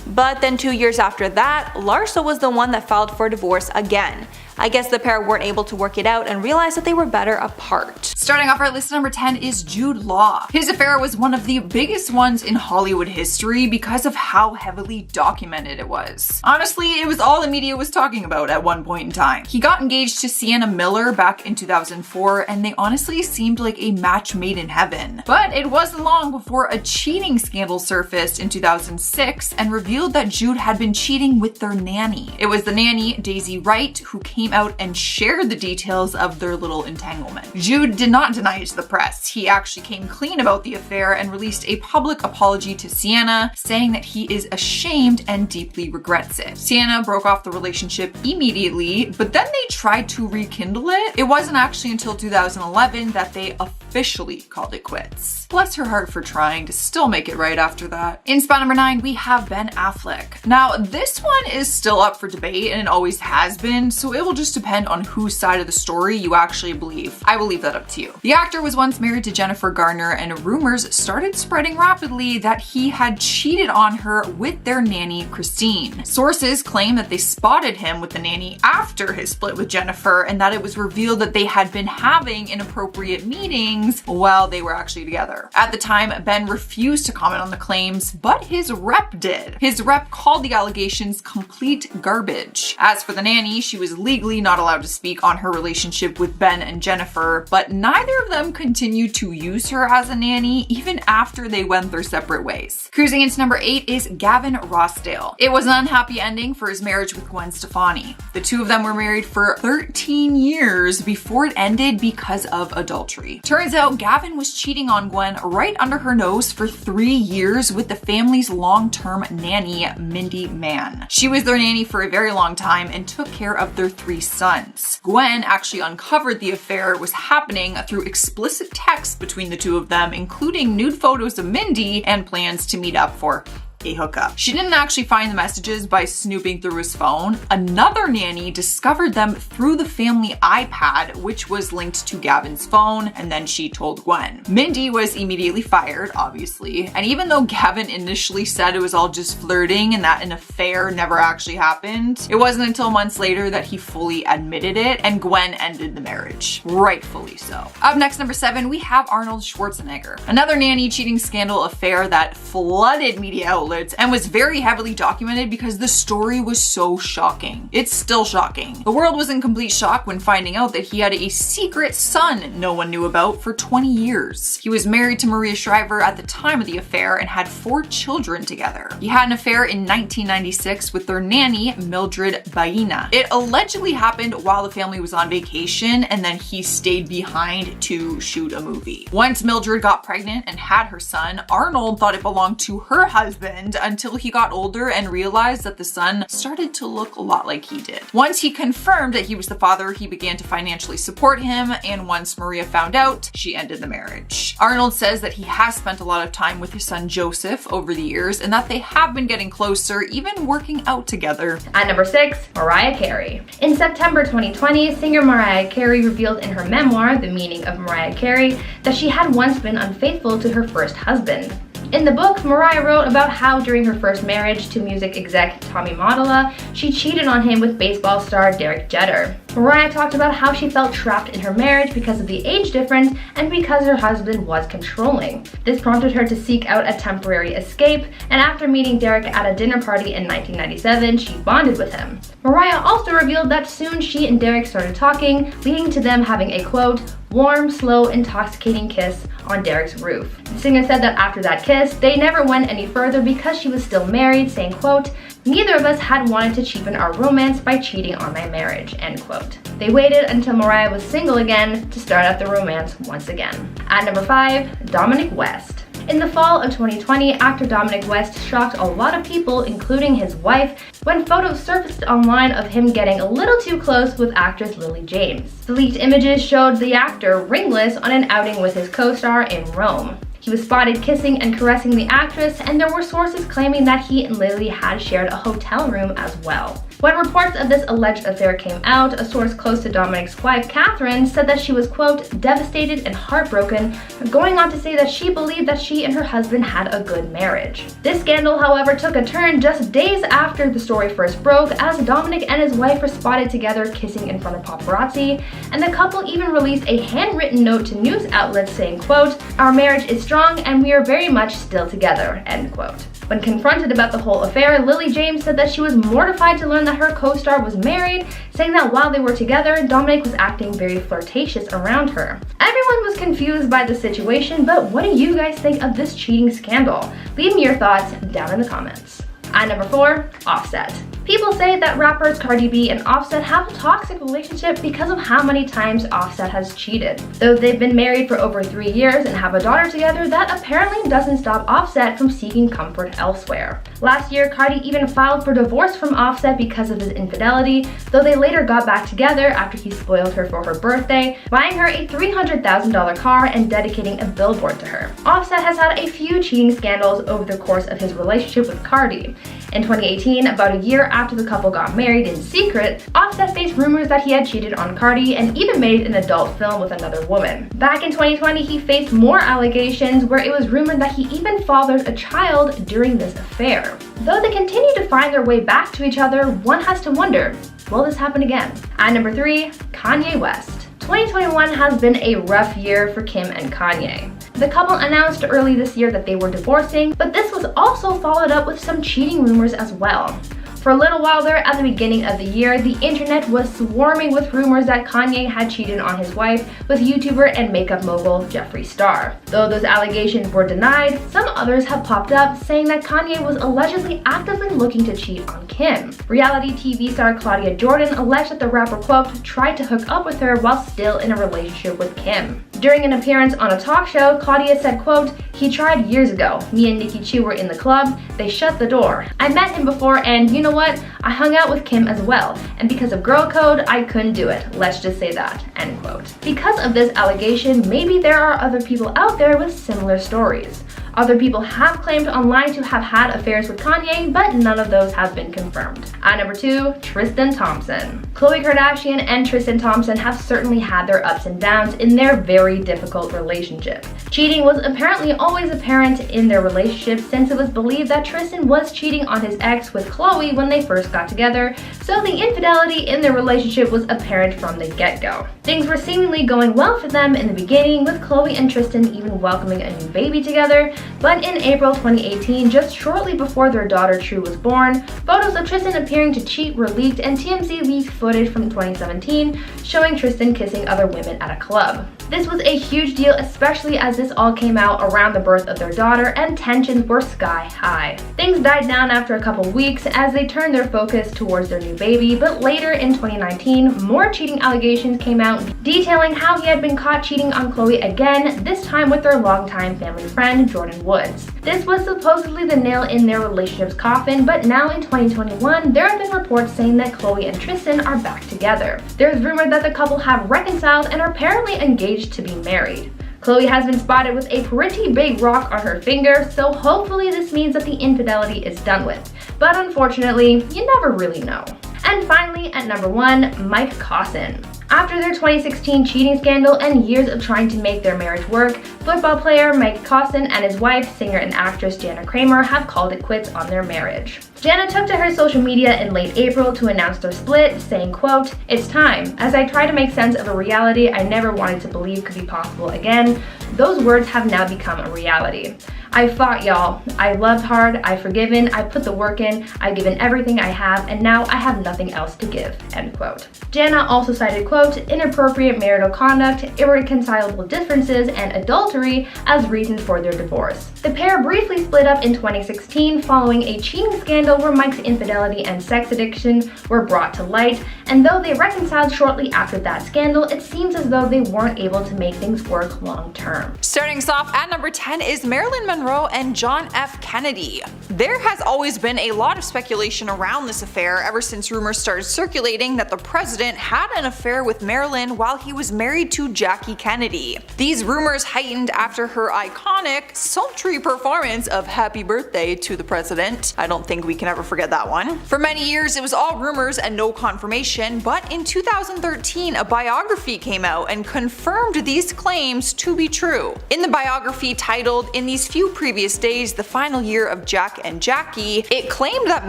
But then 2 years after that, Larsa was the one that filed for divorce again. I guess the pair weren't able to work it out and realized that they were better apart. Starting off our list, number 10 is Jude Law. His affair was one of the biggest ones in Hollywood history because of how heavily documented it was. Honestly, it was all the media was talking about at one point in time. He got engaged to Sienna Miller back in 2004, and they honestly seemed like a match made in heaven. But it wasn't long before a cheating scandal surfaced in 2006 and revealed that Jude had been cheating with their nanny. It was the nanny, Daisy Wright, who came out and shared the details of their little entanglement. Jude did not deny it to the press. He actually came clean about the affair and released a public apology to Sienna, saying that he is ashamed and deeply regrets it. Sienna broke off the relationship immediately, but then they tried to rekindle it. It wasn't actually until 2011 that they officially called it quits. Bless her heart for trying to still make it right after that. In spot number 9, we have Ben Affleck. Now, this one is still up for debate and it always has been, so it will just depend on whose side of the story you actually believe. I will leave that up to you. The actor was once married to Jennifer Garner, and rumors started spreading rapidly that he had cheated on her with their nanny, Christine. Sources claim that they spotted him with the nanny after his split with Jennifer, and that it was revealed that they had been having inappropriate meetings while they were actually together. At the time, Ben refused to comment on the claims, but his rep did. His rep called the allegations complete garbage. As for the nanny, she was legally not allowed to speak on her relationship with Ben and Jennifer, but neither of them continued to use her as a nanny even after they went their separate ways. Cruising into number 8 is Gavin Rossdale. It was an unhappy ending for his marriage with Gwen Stefani. The two of them were married for 13 years before it ended because of adultery. Turns out Gavin was cheating on Gwen right under her nose for 3 years with the family's long-term nanny, Mindy Mann. She was their nanny for a very long time and took care of their 3 sons. Gwen actually uncovered the affair was happening through explicit texts between the two of them, including nude photos of Mindy and plans to meet up for a hookup. She didn't actually find the messages by snooping through his phone. Another nanny discovered them through the family iPad, which was linked to Gavin's phone, and then she told Gwen. Mindy was immediately fired, obviously, and even though Gavin initially said it was all just flirting and that an affair never actually happened, it wasn't until months later that he fully admitted it, and Gwen ended the marriage. Rightfully so. Up next, number 7, we have Arnold Schwarzenegger. Another nanny cheating scandal affair that flooded media outlets outlets and was very heavily documented because the story was so shocking. It's still shocking. The world was in complete shock when finding out that he had a secret son no one knew about for 20 years. He was married to Maria Shriver at the time of the affair and had 4 children together. He had an affair in 1996 with their nanny, Mildred Baena. It allegedly happened while the family was on vacation, and then he stayed behind to shoot a movie. Once Mildred got pregnant and had her son, Arnold thought it belonged to her husband until he got older and realized that the son started to look a lot like he did. Once he confirmed that he was the father, he began to financially support him, and once Maria found out, she ended the marriage. Arnold says that he has spent a lot of time with his son Joseph over the years and that they have been getting closer, even working out together. At number 6, Mariah Carey. In September 2020, singer Mariah Carey revealed in her memoir, The Meaning of Mariah Carey, that she had once been unfaithful to her first husband. In the book, Mariah wrote about how during her first marriage to music exec Tommy Mottola, she cheated on him with baseball star Derek Jeter. Mariah talked about how she felt trapped in her marriage because of the age difference and because her husband was controlling. This prompted her to seek out a temporary escape, and after meeting Derek at a dinner party in 1997, she bonded with him. Mariah also revealed that soon she and Derek started talking, leading to them having a quote, warm, slow, intoxicating kiss on Derek's roof. The singer said that after that kiss, they never went any further because she was still married, saying, quote, neither of us had wanted to cheapen our romance by cheating on my marriage, end quote. They waited until Mariah was single again to start up the romance once again. At number 5, Dominic West. In the fall of 2020, actor Dominic West shocked a lot of people, including his wife, when photos surfaced online of him getting a little too close with actress Lily James. The leaked images showed the actor ringless on an outing with his co-star in Rome. He was spotted kissing and caressing the actress, and there were sources claiming that he and Lily had shared a hotel room as well. When reports of this alleged affair came out, a source close to Dominic's wife, Catherine, said that she was, quote, devastated and heartbroken, going on to say that she believed that she and her husband had a good marriage. This scandal, however, took a turn just days after the story first broke, as Dominic and his wife were spotted together kissing in front of paparazzi, and the couple even released a handwritten note to news outlets saying, quote, our marriage is strong and we are very much still together, end quote. When confronted about the whole affair, Lily James said that she was mortified to learn that her co-star was married, saying that while they were together, Dominic was acting very flirtatious around her. Everyone was confused by the situation, but what do you guys think of this cheating scandal? Leave me your thoughts down in the comments. At number 4, Offset. People say that rappers Cardi B and Offset have a toxic relationship because of how many times Offset has cheated. Though they've been married for over 3 years and have a daughter together, that apparently doesn't stop Offset from seeking comfort elsewhere. Last year, Cardi even filed for divorce from Offset because of his infidelity, though they later got back together after he spoiled her for her birthday, buying her a $300,000 car and dedicating a billboard to her. Offset has had a few cheating scandals over the course of his relationship with Cardi. In 2018, about a year after the couple got married in secret, Offset faced rumors that he had cheated on Cardi and even made an adult film with another woman. Back in 2020, he faced more allegations where it was rumored that he even fathered a child during this affair. Though they continue to find their way back to each other, one has to wonder, will this happen again? At number 3, Kanye West. 2021 has been a rough year for Kim and Kanye. The couple announced early this year that they were divorcing, but this was also followed up with some cheating rumors as well. For a little while there, at the beginning of the year, the internet was swarming with rumors that Kanye had cheated on his wife with YouTuber and makeup mogul Jeffree Star. Though those allegations were denied, some others have popped up saying that Kanye was allegedly actively looking to cheat on Kim. Reality TV star Claudia Jordan alleged that the rapper, quote, tried to hook up with her while still in a relationship with Kim. During an appearance on a talk show, Claudia said, quote, he tried years ago. Me and Nicki Chu were in the club. They shut the door. I met him before and you know what? I hung out with Kim as well. And because of girl code, I couldn't do it. Let's just say that, end quote. Because of this allegation, maybe there are other people out there with similar stories. Other people have claimed online to have had affairs with Kanye, but none of those have been confirmed. At number 2, Tristan Thompson. Khloe Kardashian and Tristan Thompson have certainly had their ups and downs in their very difficult relationship. Cheating was apparently always apparent in their relationship since it was believed that Tristan was cheating on his ex with Khloe when they first got together, so the infidelity in their relationship was apparent from the get-go. Things were seemingly going well for them in the beginning, with Khloe and Tristan even welcoming a new baby together, but in April 2018, just shortly before their daughter True was born, photos of Tristan appearing to cheat were leaked, and TMZ leaked footage from 2017 showing Tristan kissing other women at a club. This was a huge deal, especially as this all came out around the birth of their daughter and tensions were sky high. Things died down after a couple weeks as they turned their focus towards their new baby, but later in 2019, more cheating allegations came out detailing how he had been caught cheating on Khloe again, this time with their longtime family friend Jordyn Woods. This was supposedly the nail in their relationship's coffin, but now in 2021, there have been reports saying that Khloe and Tristan are back together. There's rumor that the couple have reconciled and are apparently engaged to be married. Khloe has been spotted with a pretty big rock on her finger, so hopefully this means that the infidelity is done with. But unfortunately, you never really know. And finally, at number 1, Mike Cosson. After their 2016 cheating scandal and years of trying to make their marriage work, football player Mike Cosson and his wife, singer and actress Jana Kramer, have called it quits on their marriage. Jana took to her social media in late April to announce their split, saying, quote, "It's time. As I try to make sense of a reality I never wanted to believe could be possible again, those words have now become a reality. I fought, y'all. I loved hard, I've forgiven, I put the work in, I've given everything I have, and now I have nothing else to give," end quote. Jana also cited, quote, "inappropriate marital conduct, irreconcilable differences, and adultery" as reasons for their divorce. The pair briefly split up in 2016 following a cheating scandal where Mike's infidelity and sex addiction were brought to light, and though they reconciled shortly after that scandal, it seems as though they weren't able to make things work long term. Starting us off at number 10 is Marilyn Monroe and John F. Kennedy. There has always been a lot of speculation around this affair ever since rumors started circulating that the president had an affair with Marilyn while he was married to Jackie Kennedy. These rumors heightened after her iconic, sultry performance of Happy Birthday to the President. I don't think we can ever forget that one. For many years it was all rumors and no confirmation, but in 2013 a biography came out and confirmed these claims to be true. In the biography titled "In These Few Previous Days, the Final Year of Jack and Jackie," it claimed that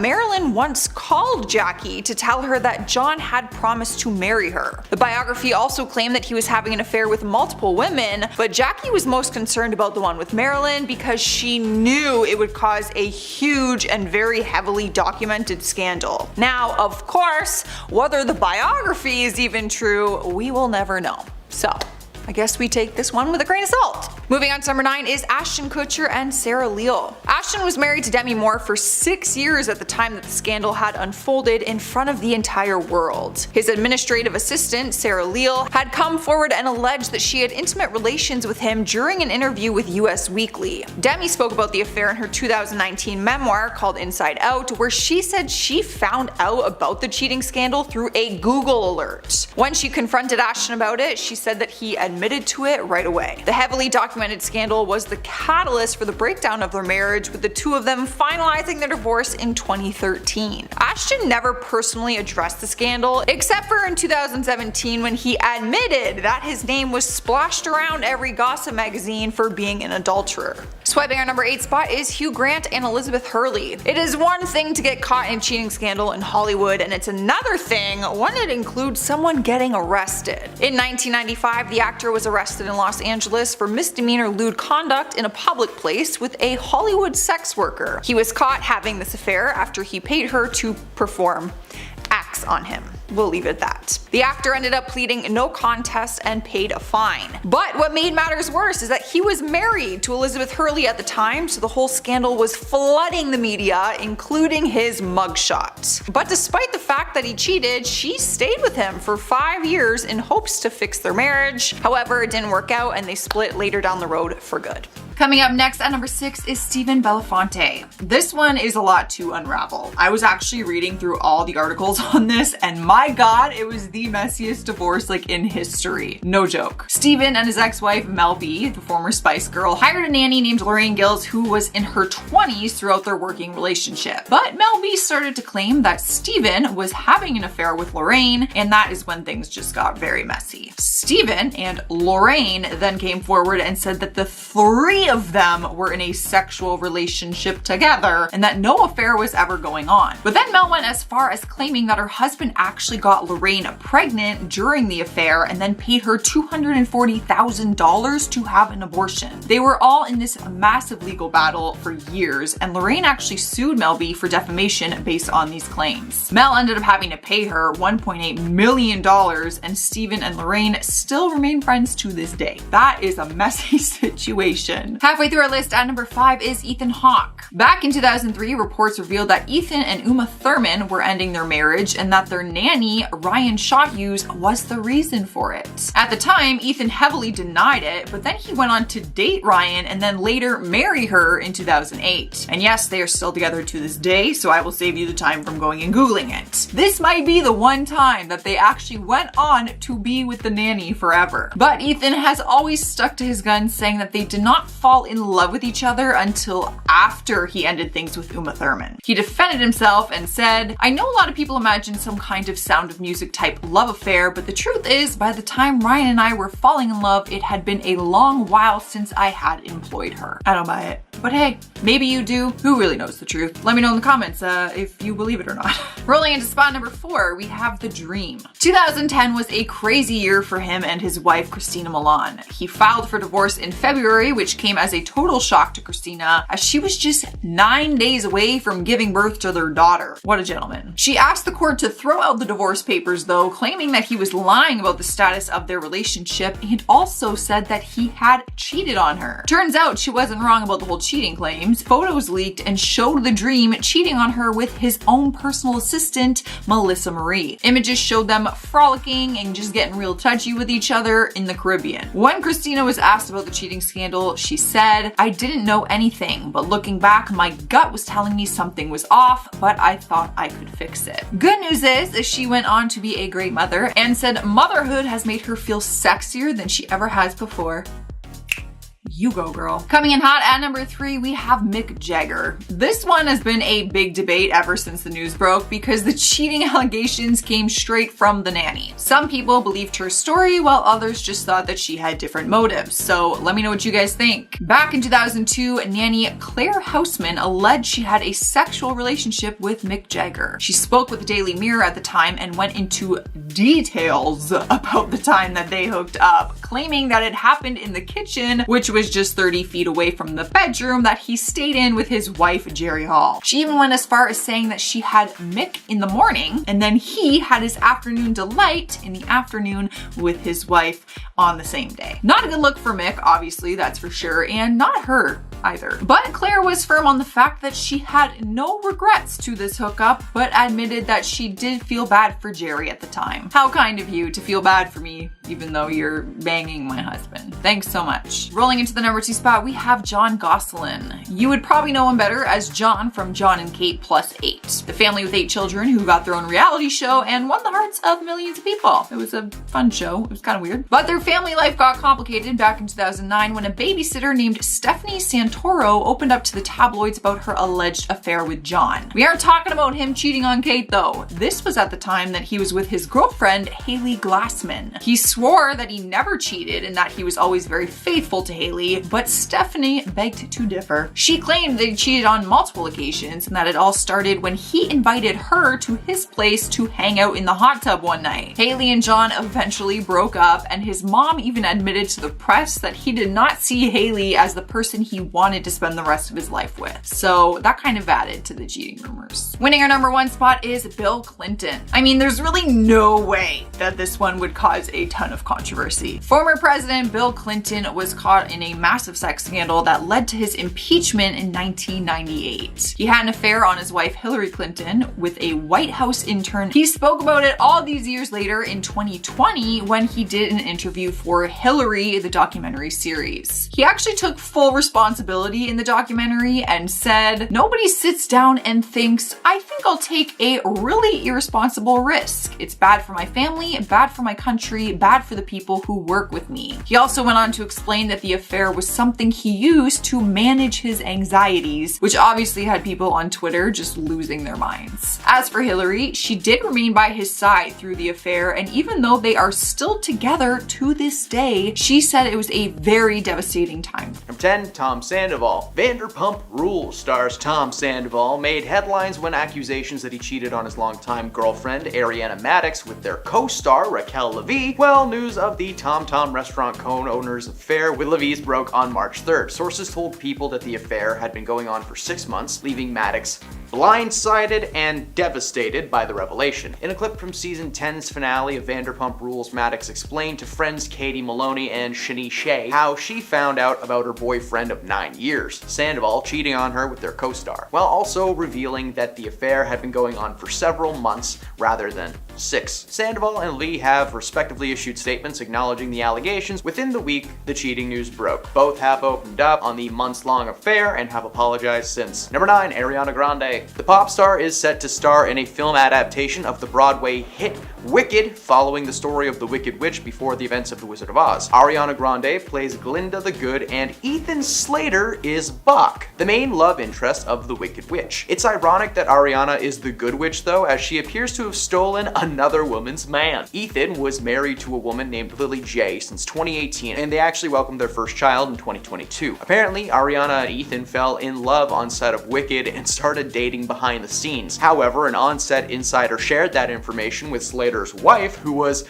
Marilyn once called Jackie to tell her that John had promised to marry her. The biography also claimed that he was having an affair with multiple women, but Jackie was most concerned about the one with Marilyn because she knew it would cause a huge and very heavily documented scandal. Now, of course, whether the biography is even true, we will never know. So, I guess we take this one with a grain of salt. Moving on to number 9 is Ashton Kutcher and Sarah Leal. Ashton was married to Demi Moore for 6 years at the time that the scandal had unfolded in front of the entire world. His administrative assistant, Sarah Leal, had come forward and alleged that she had intimate relations with him during an interview with US Weekly. Demi spoke about the affair in her 2019 memoir called Inside Out, where she said she found out about the cheating scandal through a Google alert. When she confronted Ashton about it, she said that he admitted to it right away. The heavily documented scandal was the catalyst for the breakdown of their marriage, with the two of them finalizing their divorce in 2013. Ashton never personally addressed the scandal, except for in 2017 when he admitted that his name was splashed around every gossip magazine for being an adulterer. Swiping our number 8 spot is Hugh Grant and Elizabeth Hurley. It is one thing to get caught in a cheating scandal in Hollywood, and it's another thing when it includes someone getting arrested. In 1995, the actor was arrested in Los Angeles for misdemeanor lewd conduct in a public place with a Hollywood sex worker. He was caught having this affair after he paid her to perform acts on him. We'll leave it at that. The actor ended up pleading no contest and paid a fine. But what made matters worse is that he was married to Elizabeth Hurley at the time, so the whole scandal was flooding the media, including his mugshot. But despite the fact that he cheated, she stayed with him for 5 years in hopes to fix their marriage. However, it didn't work out and they split later down the road for good. Coming up next at number 6 is Stephen Belafonte. This one is a lot to unravel. I was actually reading through all the articles on this, and my god, it was the messiest divorce like in history. No joke. Stephen and his ex-wife Mel B, the former Spice Girl, hired a nanny named Lorraine Gills who was in her 20s throughout their working relationship. But Mel B started to claim that Stephen was having an affair with Lorraine, and that is when things just got very messy. Stephen and Lorraine then came forward and said that the three of them were in a sexual relationship together and that no affair was ever going on. But then Mel went as far as claiming that her husband actually got Lorraine pregnant during the affair and then paid her $240,000 to have an abortion. They were all in this massive legal battle for years, and Lorraine actually sued Mel B for defamation based on these claims. Mel ended up having to pay her $1.8 million, and Stephen and Lorraine still remain friends to this day. That is a messy situation. Halfway through our list at number 5 is Ethan Hawke. Back in 2003, reports revealed that Ethan and Uma Thurman were ending their marriage and that their nanny, Ryan Shaw Hughes, was the reason for it. At the time, Ethan heavily denied it, but then he went on to date Ryan and then later marry her in 2008. And yes, they are still together to this day, so I will save you the time from going and Googling it. This might be the one time that they actually went on to be with the nanny forever. But Ethan has always stuck to his guns, saying that they did not fall in love with each other until after he ended things with Uma Thurman. He defended himself and said, "I know a lot of people imagine some kind of Sound of Music type love affair, but the truth is, by the time Ryan and I were falling in love, it had been a long while since I had employed her." I don't buy it. But hey, maybe you do. Who really knows the truth? Let me know in the comments if you believe it or not. Rolling into spot number 4, we have The Dream. 2010 was a crazy year for him and his wife, Christina Milan. He filed for divorce in February, which came as a total shock to Christina, as she was just 9 days away from giving birth to their daughter. What a gentleman. She asked the court to throw out the divorce papers, though, claiming that he was lying about the status of their relationship and also said that he had cheated on her. Turns out she wasn't wrong about the whole cheating claims. Photos leaked and showed The Dream cheating on her with his own personal assistant, Melissa Marie. Images showed them frolicking and just getting real touchy with each other in the Caribbean. When Christina was asked about the cheating scandal, she said, "I didn't know anything, but looking back, my gut was telling me something was off, but I thought I could fix it." Good news is she went on to be a great mother and said motherhood has made her feel sexier than she ever has before. You go, girl. Coming in hot at number 3, we have Mick Jagger. This one has been a big debate ever since the news broke because the cheating allegations came straight from the nanny. Some people believed her story while others just thought that she had different motives. So let me know what you guys think. Back in 2002, nanny Claire Houseman alleged she had a sexual relationship with Mick Jagger. She spoke with the Daily Mirror at the time and went into details about the time that they hooked up, claiming that it happened in the kitchen, which was just 30 feet away from the bedroom that he stayed in with his wife, Jerry Hall. She even went as far as saying that she had Mick in the morning and then he had his afternoon delight in the afternoon with his wife on the same day. Not a good look for Mick, obviously, that's for sure, and not her either. But Claire was firm on the fact that she had no regrets to this hookup, but admitted that she did feel bad for Jerry at the time. How kind of you to feel bad for me, even though you're banging my husband. Thanks so much. Rolling into the number 2 spot, we have John Gosselin. You would probably know him better as John from John and Kate +8, the family with 8 children who got their own reality show and won the hearts of millions of people. It was a fun show. It was kind of weird. But their family life got complicated back in 2009 when a babysitter named Stephanie Santoro opened up to the tabloids about her alleged affair with John. We aren't talking about him cheating on Kate though. This was at the time that he was with his girlfriend, Haley Glassman. He swore that he never cheated and that he was always very faithful to Haley, but Stephanie begged to differ. She claimed that he cheated on multiple occasions and that it all started when he invited her to his place to hang out in the hot tub one night. Haley and John eventually broke up, and his mom even admitted to the press that he did not see Haley as the person he wanted wanted to spend the rest of his life with. So that kind of added to the cheating rumors. Winning our number 1 spot is Bill Clinton. I mean, there's really no way that this one would cause a ton of controversy. Former President Bill Clinton was caught in a massive sex scandal that led to his impeachment in 1998. He had an affair on his wife Hillary Clinton with a White House intern. He spoke about it all these years later in 2020 when he did an interview for Hillary, the documentary series. He actually took full responsibility in the documentary and said, "Nobody sits down and thinks, I think I'll take a really irresponsible risk. It's bad for my family, bad for my country, bad for the people who work with me." He also went on to explain that the affair was something he used to manage his anxieties, which obviously had people on Twitter just losing their minds. As for Hillary, she did remain by his side through the affair, and even though they are still together to this day, she said it was a very devastating time. Number 10, Tom Sandoval. Vanderpump Rules stars Tom Sandoval made headlines when accusations that he cheated on his longtime girlfriend Ariana Madix with their co-star Raquel Levy. Well, news of the Tom Tom restaurant co-owner's affair with Levy's broke on March 3rd. Sources told People that the affair had been going on for 6 months, leaving Madix blindsided and devastated by the revelation. In a clip from season 10's finale of Vanderpump Rules, Madix explained to friends Katie Maloney and Shani Shea how she found out about her boyfriend of 9 years, Sandoval, cheating on her with their co-star, while also revealing that the affair had been going on for several months rather than 6. Sandoval and Lee have respectively issued statements acknowledging the allegations. Within the week the cheating news broke. Both have opened up on the months-long affair and have apologized since. Number 9, Ariana Grande. The pop star is set to star in a film adaptation of the Broadway hit Wicked, following the story of the Wicked Witch before the events of The Wizard of Oz. Ariana Grande plays Glinda the Good, and Ethan Slater is Buck, the main love interest of the Wicked Witch. It's ironic that Ariana is the Good Witch though, as she appears to have stolen another woman's man. Ethan was married to a woman named Lily J since 2018, and they actually welcomed their first child in 2022. Apparently, Ariana and Ethan fell in love on set of Wicked and started dating behind the scenes. However, an on-set insider shared that information with Slater's wife, who was,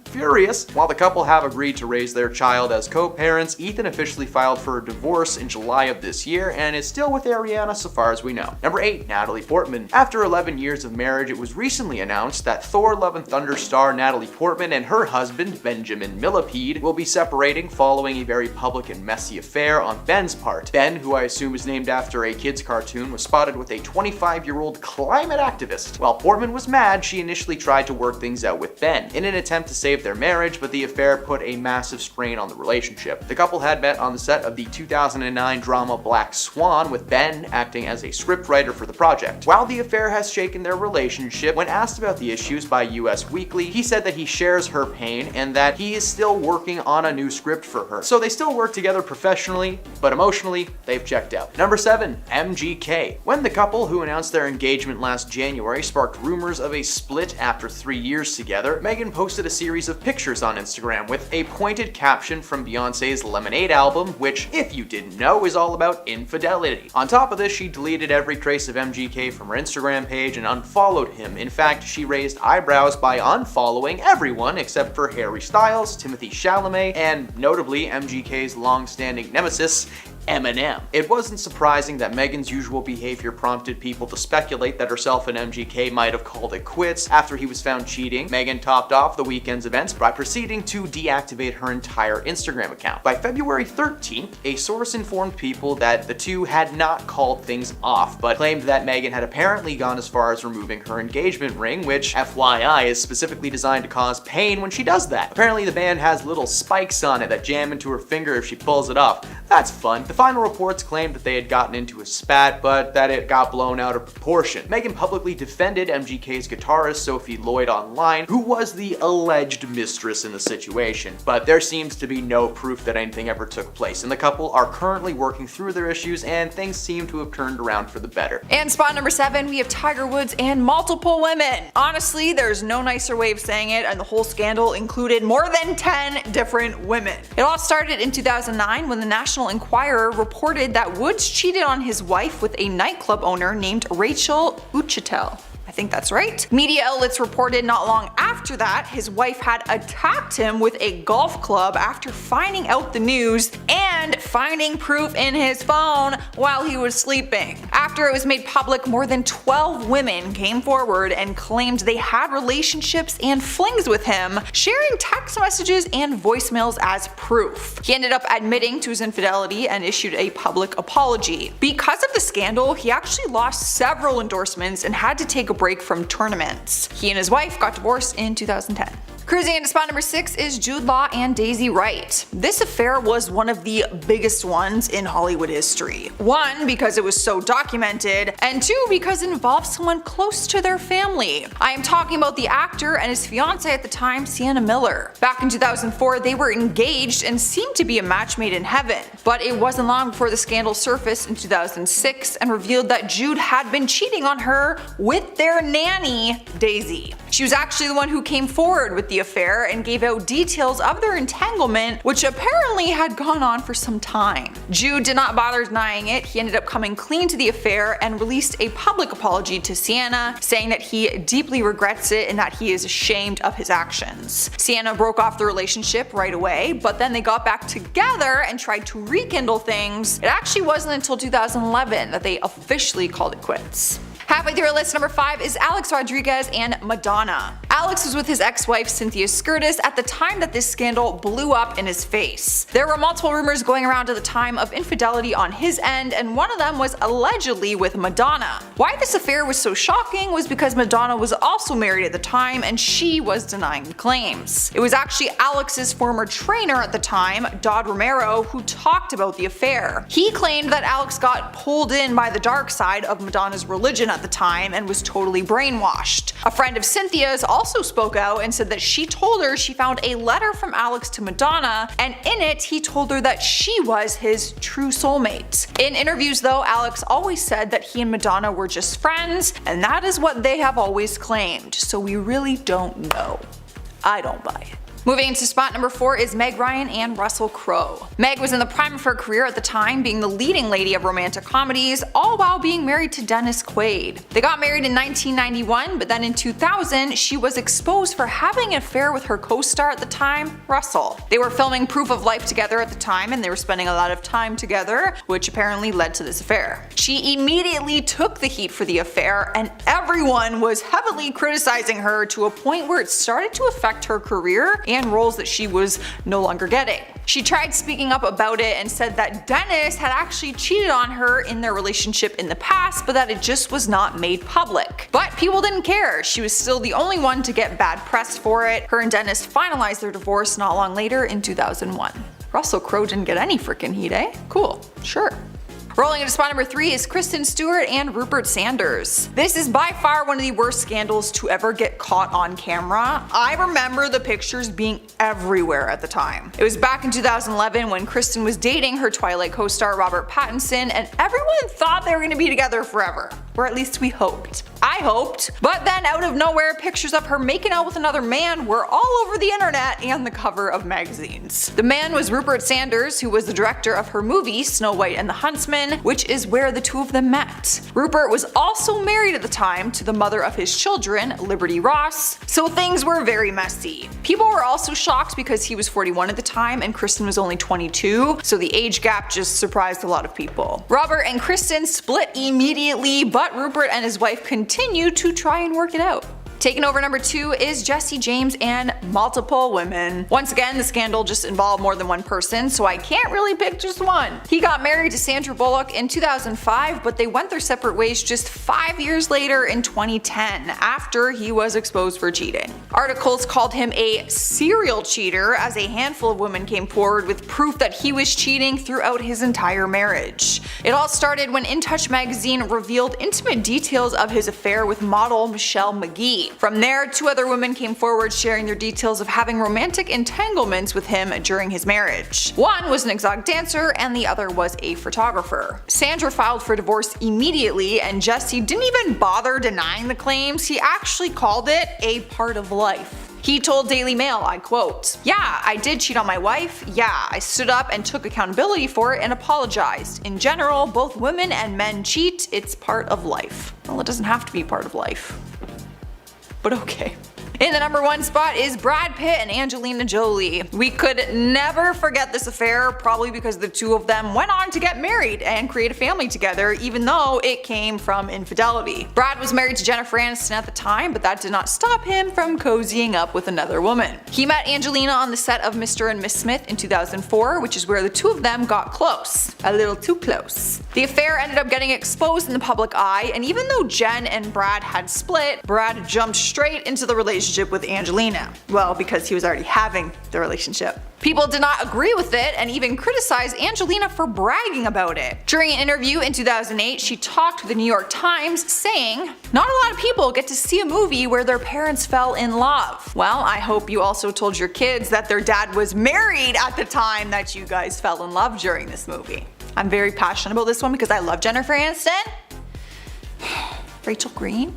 furious. While the couple have agreed to raise their child as co-parents, Ethan officially filed for a divorce in July of this year and is still with Ariana so far as we know. Number 8, Natalie Portman. After 11 years of marriage, it was recently announced that Thor: Love and Thunder star Natalie Portman and her husband, Benjamin Millipede, will be separating following a very public and messy affair on Ben's part. Ben, who I assume is named after a kid's cartoon, was spotted with a 25-year-old climate activist. While Portman was mad, she initially tried to work things out with Ben in an attempt to save their marriage, but the affair put a massive strain on the relationship. The couple had met on the set of the 2009 drama Black Swan, with Ben acting as a scriptwriter for the project. While the affair has shaken their relationship, when asked about the issues by US Weekly, he said that he shares her pain and that he is still working on a new script for her. So they still work together professionally, but emotionally, they've checked out. Number 7, MGK. When the couple, who announced their engagement last January, sparked rumors of a split after 3 years together, Megan posted a series of pictures on Instagram with a pointed caption from Beyonce's Lemonade album, which, if you didn't know, is all about infidelity. On top of this, she deleted every trace of MGK from her Instagram page and unfollowed him. In fact, she raised eyebrows by unfollowing everyone except for Harry Styles, Timothée Chalamet, and notably MGK's long-standing nemesis, Eminem. It wasn't surprising that Megan's usual behavior prompted people to speculate that herself and MGK might have called it quits after he was found cheating. Megan topped off the weekend's events by proceeding to deactivate her entire Instagram account. By February 13th, a source informed People that the two had not called things off, but claimed that Megan had apparently gone as far as removing her engagement ring, which, FYI, is specifically designed to cause pain when she does that. Apparently the band has little spikes on it that jam into her finger if she pulls it off. That's fun. The final reports claimed that they had gotten into a spat, but that it got blown out of proportion. Megan publicly defended MGK's guitarist Sophie Lloyd online, who was the alleged mistress in the situation. But there seems to be no proof that anything ever took place, and the couple are currently working through their issues, and things seem to have turned around for the better. And spot number 7, we have Tiger Woods and multiple women. Honestly, there's no nicer way of saying it, and the whole scandal included more than 10 different women. It all started in 2009 when the National Enquirer reported that Woods cheated on his wife with a nightclub owner named Rachel Uchitel. I think that's right. Media outlets reported not long after after that, his wife had attacked him with a golf club after finding out the news and finding proof in his phone while he was sleeping. After it was made public, more than 12 women came forward and claimed they had relationships and flings with him, sharing text messages and voicemails as proof. He ended up admitting to his infidelity and issued a public apology. Because of the scandal, he actually lost several endorsements and had to take a break from tournaments. He and his wife got divorced in 2010. Cruising into spot number 6 is Jude Law and Daisy Wright. This affair was one of the biggest ones in Hollywood history. 1, because it was so documented, and 2, because it involved someone close to their family. I am talking about the actor and his fiancée at the time, Sienna Miller. Back in 2004, they were engaged and seemed to be a match made in heaven. But it wasn't long before the scandal surfaced in 2006 and revealed that Jude had been cheating on her with their nanny, Daisy. She was actually the one who came forward with the affair and gave out details of their entanglement, which apparently had gone on for some time. Jude did not bother denying it. He ended up coming clean to the affair and released a public apology to Sienna, saying that he deeply regrets it and that he is ashamed of his actions. Sienna broke off the relationship right away, but then they got back together and tried to rekindle things. It actually wasn't until 2011 that they officially called it quits. Halfway through our list, number 5 is Alex Rodriguez and Madonna. Alex was with his ex-wife Cynthia Skirtis at the time that this scandal blew up in his face. There were multiple rumors going around at the time of infidelity on his end, and one of them was allegedly with Madonna. Why this affair was so shocking was because Madonna was also married at the time and she was denying the claims. It was actually Alex's former trainer at the time, Dodd Romero, who talked about the affair. He claimed that Alex got pulled in by the dark side of Madonna's religion at the time and was totally brainwashed. A friend of Cynthia's also spoke out and said that she told her she found a letter from Alex to Madonna, and in it he told her that she was his true soulmate. In interviews though, Alex always said that he and Madonna were just friends, and that is what they have always claimed, so we really don't know. I don't buy it. Moving into spot number 4 is Meg Ryan and Russell Crowe. Meg was in the prime of her career at the time, being the leading lady of romantic comedies, all while being married to Dennis Quaid. They got married in 1991, but then in 2000 she was exposed for having an affair with her co-star at the time, Russell. They were filming Proof of Life together at the time, and they were spending a lot of time together, which apparently led to this affair. She immediately took the heat for the affair, and everyone was heavily criticizing her to a point where it started to affect her career and roles that she was no longer getting. She tried speaking up about it and said that Dennis had actually cheated on her in their relationship in the past, but that it just was not made public. But people didn't care. She was still the only one to get bad press for it. Her and Dennis finalized their divorce not long later in 2001. Russell Crowe didn't get any freaking heat, eh? Cool, sure. Rolling into spot number 3 is Kristen Stewart and Rupert Sanders. This is by far one of the worst scandals to ever get caught on camera. I remember the pictures being everywhere at the time. It was back in 2011 when Kristen was dating her Twilight co-star Robert Pattinson, and everyone thought they were going to be together forever. Or at least we hoped. I hoped. But then out of nowhere, pictures of her making out with another man were all over the internet and the cover of magazines. The man was Rupert Sanders, who was the director of her movie Snow White and the Huntsman, which is where the two of them met. Rupert was also married at the time to the mother of his children, Liberty Ross, so things were very messy. People were also shocked because he was 41 at the time and Kristen was only 22, so the age gap just surprised a lot of people. Robert and Kristen split immediately, but Rupert and his wife continued to try and work it out. Taking over number 2 is Jesse James and multiple women. Once again, the scandal just involved more than one person, so I can't really pick just one. He got married to Sandra Bullock in 2005, but they went their separate ways just 5 years later in 2010, after he was exposed for cheating. Articles called him a serial cheater, as a handful of women came forward with proof that he was cheating throughout his entire marriage. It all started when In Touch magazine revealed intimate details of his affair with model Michelle McGee. From there, 2 other women came forward sharing their details of having romantic entanglements with him during his marriage. One was an exotic dancer and the other was a photographer. Sandra filed for divorce immediately, and Jesse didn't even bother denying the claims. He actually called it a part of life. He told Daily Mail, I quote, "Yeah, I did cheat on my wife. Yeah, I stood up and took accountability for it and apologized. In general, both women and men cheat. It's part of life." Well, it doesn't have to be part of life. But okay. In the number 1 spot is Brad Pitt and Angelina Jolie. We could never forget this affair, probably because the two of them went on to get married and create a family together, even though it came from infidelity. Brad was married to Jennifer Aniston at the time, but that did not stop him from cozying up with another woman. He met Angelina on the set of Mr. and Miss Smith in 2004, which is where the two of them got close. A little too close. The affair ended up getting exposed in the public eye, and even though Jen and Brad had split, Brad jumped straight into the relationship with Angelina. Well, because he was already having the relationship. People did not agree with it and even criticized Angelina for bragging about it. During an interview in 2008, she talked to the New York Times saying, "Not a lot of people get to see a movie where their parents fell in love." Well, I hope you also told your kids that their dad was married at the time that you guys fell in love during this movie. I'm very passionate about this one because I love Jennifer Aniston. Rachel Green.